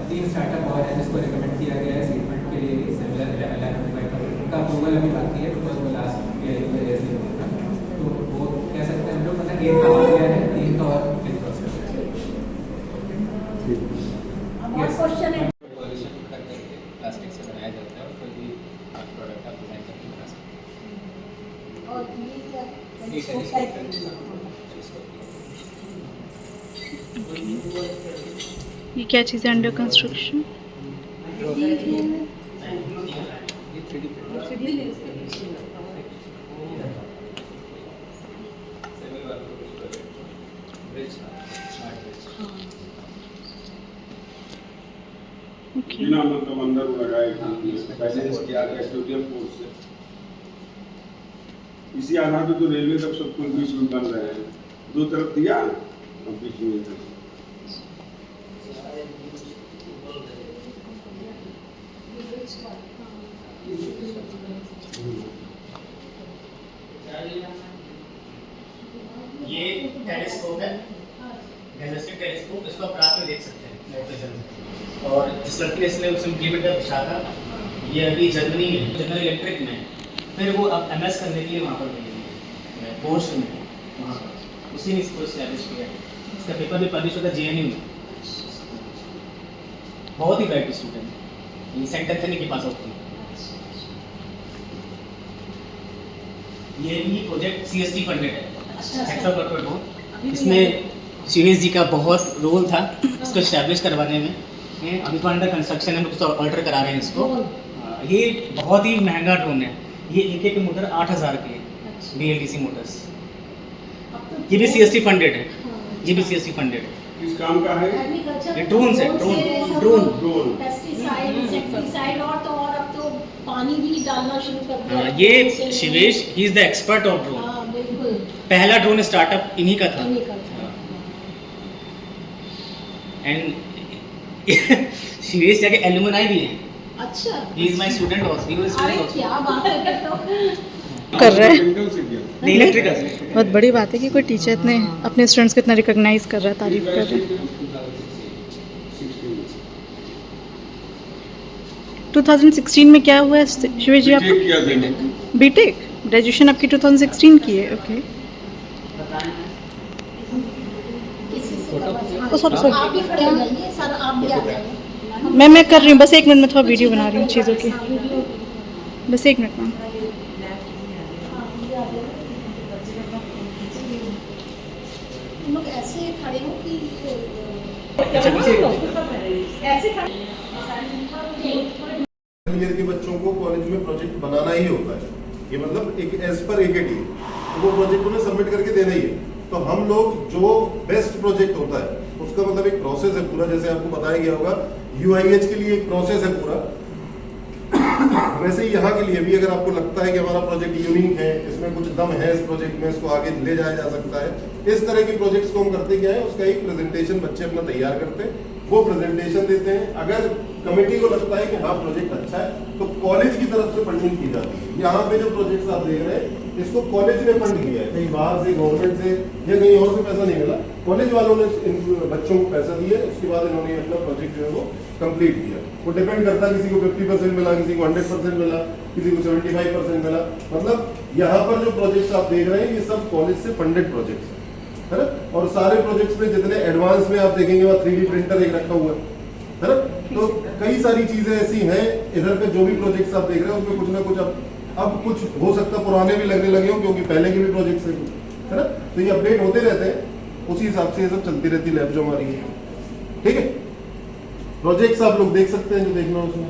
[SPEAKER 6] 3 स्टार्टअप और है जिसको रिकमेंड किया गया है सीड फंड के लिए सिमिलर 11,25,000, उनका अप्रूवल अभी बाकी है बिकॉज वो लास्ट ईयर की वजह से हुआ था। तो वो कह सकते हैं हम लोग मतलब 1 का और गया है, 3 का और इन प्रोसेस है।
[SPEAKER 9] क्वेश्चन है
[SPEAKER 6] प्लास्टिक से बनाया जाता है और कोई भी प्रोडक्ट आप डिजाइन करके बना सकते हैं।
[SPEAKER 9] और ये
[SPEAKER 13] ये क्या चीज़ है अंडर कंस्ट्रक्शन?
[SPEAKER 12] बिना मतलब अंदर लगाए बैलेंस किया गया स्टेडियम फोर्स से, इसी आधार पर तो रेलवे तक सब कुछ बीच में बन रहे हैं, 2 तरफ दिया और बीच में
[SPEAKER 14] ये टेलीस्कोप है, गैलेक्टिक टेलीस्कोप, इसको आप रात में देख सकते हैं नाइट विजन में। और जिस लड़की ने इसने उसमें इम्प्लीमेंटर पूछा था, ये अभी जर्मनी में जनरल इलेक्ट्रिक में, फिर वो अब MS करने के लिए वहाँ पर गई पोस्ट में, वहाँ पर उसी ने इसको इस्टेब्लिश किया। इसका पेपर भी पब्लिश होता है JNU में। बहुत ही ब्राइट स्टूडेंट, ये सेंटर थे के पास होती है। ये भी प्रोजेक्ट CST फंडेड है, सेक्टर कॉर्पोरेट बोर्ड। इसमें शिवेश जी का बहुत रोल था इसको इस्टेब्लिश करवाने में। अभी तो अंडर कंस्ट्रक्शन है, हम ऑर्डर करा रहे हैं इसको। ये बहुत ही महंगा ड्रोन है, ये एक मोटर 8,000 की है, BLDC मोटर्स। ये भी CST फंडेड है, ये भी CST फंडेड है।
[SPEAKER 12] किस काम का है?
[SPEAKER 14] ये ड्रोन है, ड्रोन
[SPEAKER 9] पेस्टिसाइड, इंसेक्टिसाइड और तो और अब तो पानी भी डालना शुरू कर दिया।
[SPEAKER 14] ये Shivesh, he is the expert of drone.
[SPEAKER 9] बिल्कुल,
[SPEAKER 14] पहला ड्रोन स्टार्टअप इन्हीं का था। एंड शिवेश जाके एलुमनाई भी है।
[SPEAKER 9] अच्छा,
[SPEAKER 14] he is my student also, he was student also.
[SPEAKER 9] क्या बात है,
[SPEAKER 13] कर रहा है,
[SPEAKER 14] नहीं इलेक्ट्रिकल।
[SPEAKER 13] बहुत बड़ी बात है कि कोई टीचर इतने अपने स्टूडेंट्स को इतना रिकॉग्नाइज कर रहा है, तारीफ कर रहा है। 2016 में क्या हुआ है शिवेश जी आपको? बीटेक ग्रेजुएशन आपकी 2016 की है, ओके।
[SPEAKER 9] किसी से
[SPEAKER 13] ओ सॉरी सॉरी
[SPEAKER 9] आप भी खड़े हो जाइए सर, आप भी आ जाइए।
[SPEAKER 13] मैं कर रही हूँ, बस 1 मिनट में थोड़ा वीडियो बना रही हूँ चीज़ों की, बस 1 मिनट में।
[SPEAKER 9] तुम लोग ऐसे खड़े हो कि
[SPEAKER 10] ऐसे खड़े
[SPEAKER 15] ईयर के बच्चों को कॉलेज में प्रोजेक्ट बनाना ही होता है। ये मतलब एक एज पर AKT तो वो प्रोजेक्ट उन्हें सबमिट करके देना ही है। तो हम लोग जो बेस्ट प्रोजेक्ट होता है उसका मतलब एक प्रोसेस है पूरा, जैसे आपको बताया गया होगा UIH के लिए एक प्रोसेस है पूरा, वैसे ही यहाँ के लिए भी अगर आपको लगता है कि हमारा प्रोजेक्ट यूनिक है, इसमें कुछ दम है इस प्रोजेक्ट में, इसको आगे ले जाया जा सकता है, इस तरह के प्रोजेक्ट्स को हम करते क्या है, उसका एक प्रेजेंटेशन बच्चे अपना तैयार करते हैं, वो प्रेजेंटेशन देते हैं। अगर कमेटी को लगता है कि हाँ प्रोजेक्ट अच्छा है तो कॉलेज की तरफ से फंडिंग की जाती है। यहाँ पे जो प्रोजेक्ट्स आप देख रहे हैं इसको कॉलेज ने फंड किया है, कहीं बाहर से, गवर्नमेंट से या कहीं और से पैसा नहीं मिला, कॉलेज वालों ने इन बच्चों को पैसा दिया, उसके बाद इन्होंने अपना प्रोजेक्ट जो है वो कंप्लीट किया। वो डिपेंड करता है, किसी को 50% मिला, किसी को 100% मिला, किसी को 75% मिला। मतलब यहाँ पर जो प्रोजेक्ट्स आप देख रहे हैं ये सब कॉलेज से फंडेड प्रोजेक्ट्स है ना। और सारे प्रोजेक्ट्स में जितने एडवांस में आप देखेंगे वहाँ 3D प्रिंटर एक रखा हुआ है ना। तो कई सारी चीजें ऐसी हैं इधर पे, जो भी प्रोजेक्ट्स आप देख रहे हैं उसमें कुछ ना कुछ अब कुछ हो सकता है पुराने भी लगने लगे हो, क्योंकि पहले के भी प्रोजेक्ट्स है ना, तो ये अपडेट होते रहते हैं, उसी हिसाब से ये सब चलती रहती लैब जो हमारी है। ठीक है, प्रोजेक्ट्स आप लोग देख सकते हैं जो देखना है उसमें।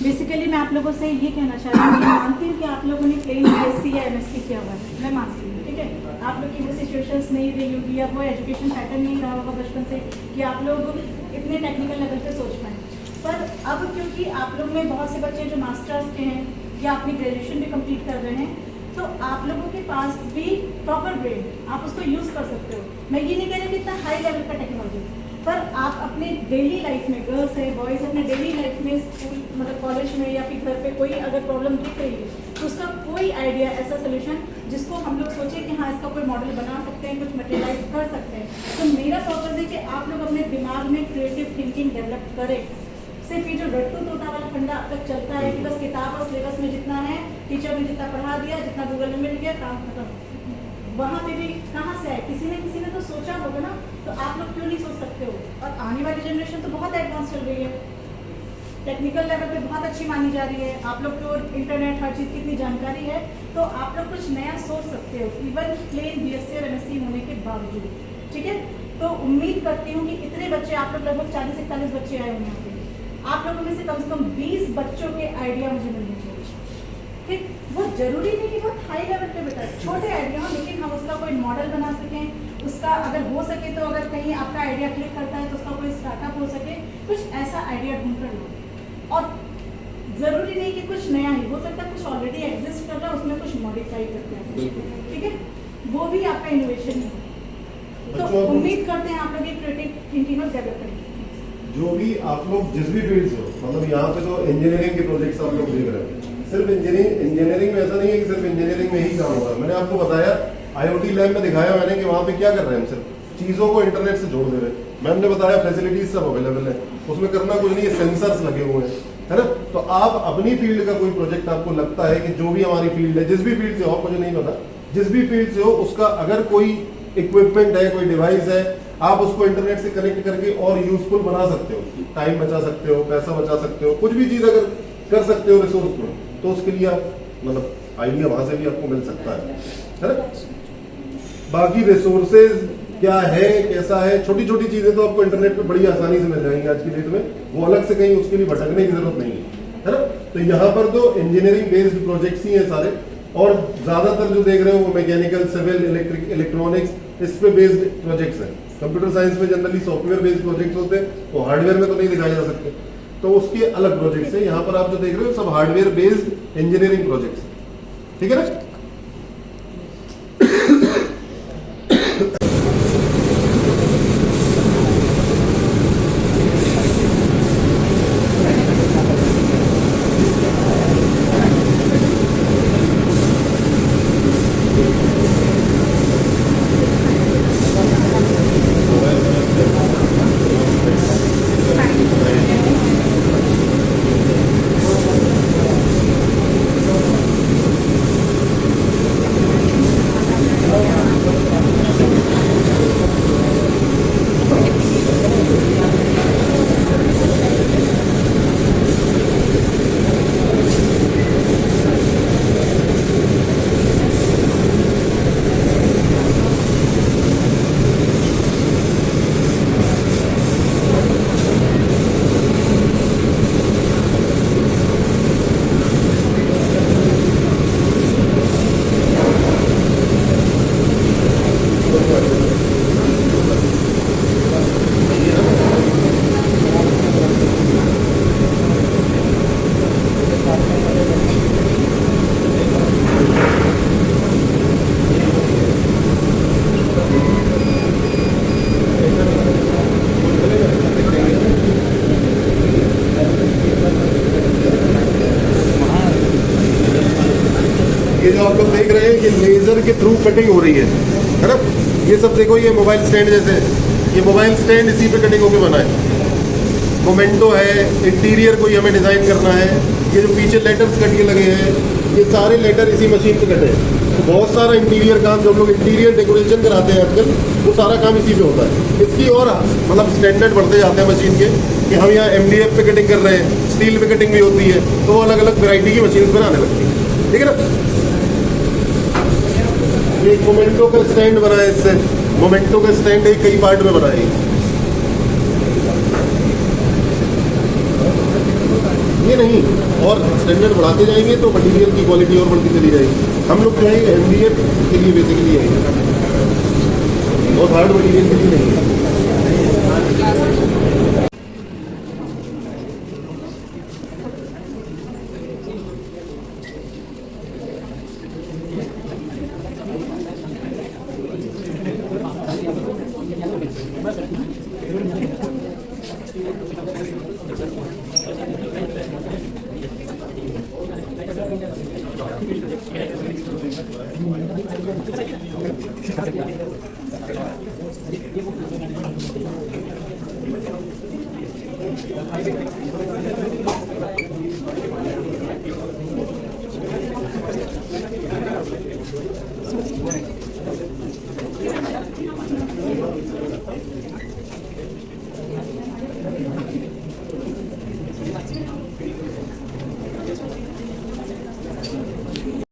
[SPEAKER 16] बेसिकली मैं आप लोगों से ये कहना चाह रही हूँ, मानती हूँ कि आप लोगों ने प्लेन BSc या MSc किया हुआ है, मैं मानती हूँ, ठीक है। आप लोग की वो सिचुएशंस नहीं रही होगी या वो एजुकेशन पैटर्न नहीं रहा होगा बचपन से कि आप लोग इतने टेक्निकल लेवल पे सोच पाएँ। पर अब क्योंकि आप लोग में बहुत से बच्चे जो मास्टर्स के हैं या अपनी ग्रेजुएशन भी कंप्लीट कर रहे हैं, तो आप लोगों के पास भी प्रॉपर ब्रेन, आप उसको यूज़ कर सकते हो। मैं ये नहीं कह रही कि इतना हाई लेवल का टेक्नोलॉजी, पर आप अपने डेली लाइफ में, गर्ल्स है बॉयज़ अपने डेली लाइफ में, स्कूल मतलब कॉलेज में या फिर घर पे कोई अगर प्रॉब्लम दिख रही है तो उसका कोई आइडिया, ऐसा सोल्यूशन जिसको हम लोग सोचें कि हाँ इसका कोई मॉडल बना सकते हैं, कुछ मटेरियलाइज कर सकते हैं। तो मेरा पर्पज़ है कि आप लोग अपने दिमाग में क्रिएटिव थिंकिंग डेवलप करें। सिर्फ ये जो रट्टू तोता वाला फंडा अब तक चलता है कि बस किताब और सिलेबस में जितना है, टीचर ने जितना पढ़ा दिया, जितना गूगल में मिल गया, काम खत्म। वहाँ पे भी कहाँ से आए, किसी ने तो सोचा होगा ना, तो आप लोग क्यों नहीं सोच सकते हो। और आने वाली जनरेशन तो बहुत एडवांस चल रही है, टेक्निकल लेवल पे बहुत अच्छी मानी जा रही है, आप लोग को इंटरनेट हर चीज़ की इतनी जानकारी है, तो आप लोग कुछ नया सोच सकते हो, इवन प्लेन BSc और MSc होने के बावजूद। ठीक है, तो उम्मीद करती हूँ कि इतने बच्चे, आप लोग लगभग 40-41 बच्चे आए होंगे यहाँ पे, आप लोगों में से कम 20 बच्चों के आइडिया मुझे मिलने चाहिए। ठीक, वो जरूरी नहीं कि बहुत हाई लेवल पे बेटा, छोटे आइडिया हो, लेकिन हम उसका कोई मॉडल बना सकें, उसका अगर हो सके तो अगर कहीं आपका आइडिया क्लिक करता है तो उसका कोई स्टार्टअप हो सके, कुछ ऐसा आइडिया ढूंढ कर लो। और जरूरी नहीं कि कुछ नया ही, हो सकता है कुछ ऑलरेडी एग्जिस्ट कर रहा है, उसमें कुछ मॉडिफाई करते हैं, ठीक है, वो भी आपका इनोवेशन है। तो उम्मीद करते हैं आप लोग एक क्रिएटिव थिंकिंग और डेवलप करेंगे।
[SPEAKER 15] जो भी आप लोग जिस भी फील्ड से हो, मतलब यहाँ पे तो इंजीनियरिंग के प्रोजेक्ट्स आप लोग देख रहे हैं, सिर्फ इंजीनियरिंग में ऐसा नहीं है कि सिर्फ इंजीनियरिंग में ही काम होगा। मैंने आपको बताया IoT लैब में दिखाया मैंने कि वहाँ पे क्या कर रहे हैं, हम सिर्फ चीज़ों को इंटरनेट से जोड़ दे रहे हैं। मैंने बताया फैसिलिटीज सब अवेलेबल है, उसमें करना कुछ नहीं है, सेंसर्स लगे हुए हैं, है ना। तो आप अपनी फील्ड का कोई प्रोजेक्ट आपको लगता है कि जो भी हमारी फील्ड है, जिस भी फील्ड से हो, मुझे नहीं पता, जिस भी फील्ड से हो, उसका अगर कोई इक्विपमेंट है, कोई डिवाइस है, आप उसको इंटरनेट से कनेक्ट करके और यूजफुल बना सकते हो, टाइम बचा सकते हो, पैसा बचा सकते हो, कुछ भी चीज अगर कर सकते हो रिसोर्स में, तो उसके लिए आप मतलब आइडिया वहां से भी आपको मिल सकता है ना। बाकी रिसोर्सेज क्या है, कैसा है, छोटी छोटी चीजें तो आपको इंटरनेट पे बड़ी आसानी से मिल जाएंगी आज की डेट में, वो अलग से कहीं उसके लिए भटकने की जरूरत नहीं है ना। तो यहाँ पर तो इंजीनियरिंग बेस्ड प्रोजेक्ट्स ही है सारे, और ज्यादातर जो देख रहे हो वो मैकेनिकल, सिविल, इलेक्ट्रिक, इलेक्ट्रॉनिक्स, इस पे बेस्ड प्रोजेक्ट्स हैं। कंप्यूटर साइंस में जनरली सॉफ्टवेयर बेस्ड प्रोजेक्ट्स होते हैं, वो हार्डवेयर में तो नहीं दिखाए जा सकते, तो उसके अलग प्रोजेक्ट्स हैं। यहाँ पर आप जो देख रहे हो सब हार्डवेयर बेस्ड इंजीनियरिंग प्रोजेक्ट्स, ठीक है ना। ये जो आप लोग देख रहे हैं ये लेजर के थ्रू कटिंग हो रही है ना। ये सब देखो, ये मोबाइल स्टैंड जैसे है, ये मोबाइल स्टैंड इसी पे कटिंग होके बना है। मोमेंटो है, इंटीरियर कोई हमें डिज़ाइन करना है, ये जो पीछे लेटर्स कट के लगे हैं ये सारे लेटर इसी मशीन पे कटे हैं। तो बहुत सारा इंटीरियर काम जो हम लोग इंटीरियर डेकोरेशन कराते हैं आजकल, वो सारा काम इसी पे होता है। इसकी और मतलब स्टैंडर्ड बढ़ते जाते हैं मशीन के कि हम यहाँ MDF पे कटिंग कर रहे हैं, स्टील पे कटिंग भी होती है, तो वो अलग अलग वैरायटी की मशीन बनाने लगती है, ठीक है ना। ये एक मोमेंटो का स्टैंड बना है, इससे मोमेंटो का स्टैंड एक कई पार्ट में बना है। ये नहीं, और स्टैंडर्ड बढ़ाते जाएंगे तो मटीरियल की क्वालिटी और बढ़ती चली जाएगी। हम लोग चाहेंगे MDF के लिए बेसिकली है, बहुत हार्ड मटीरियल के लिए नहीं है।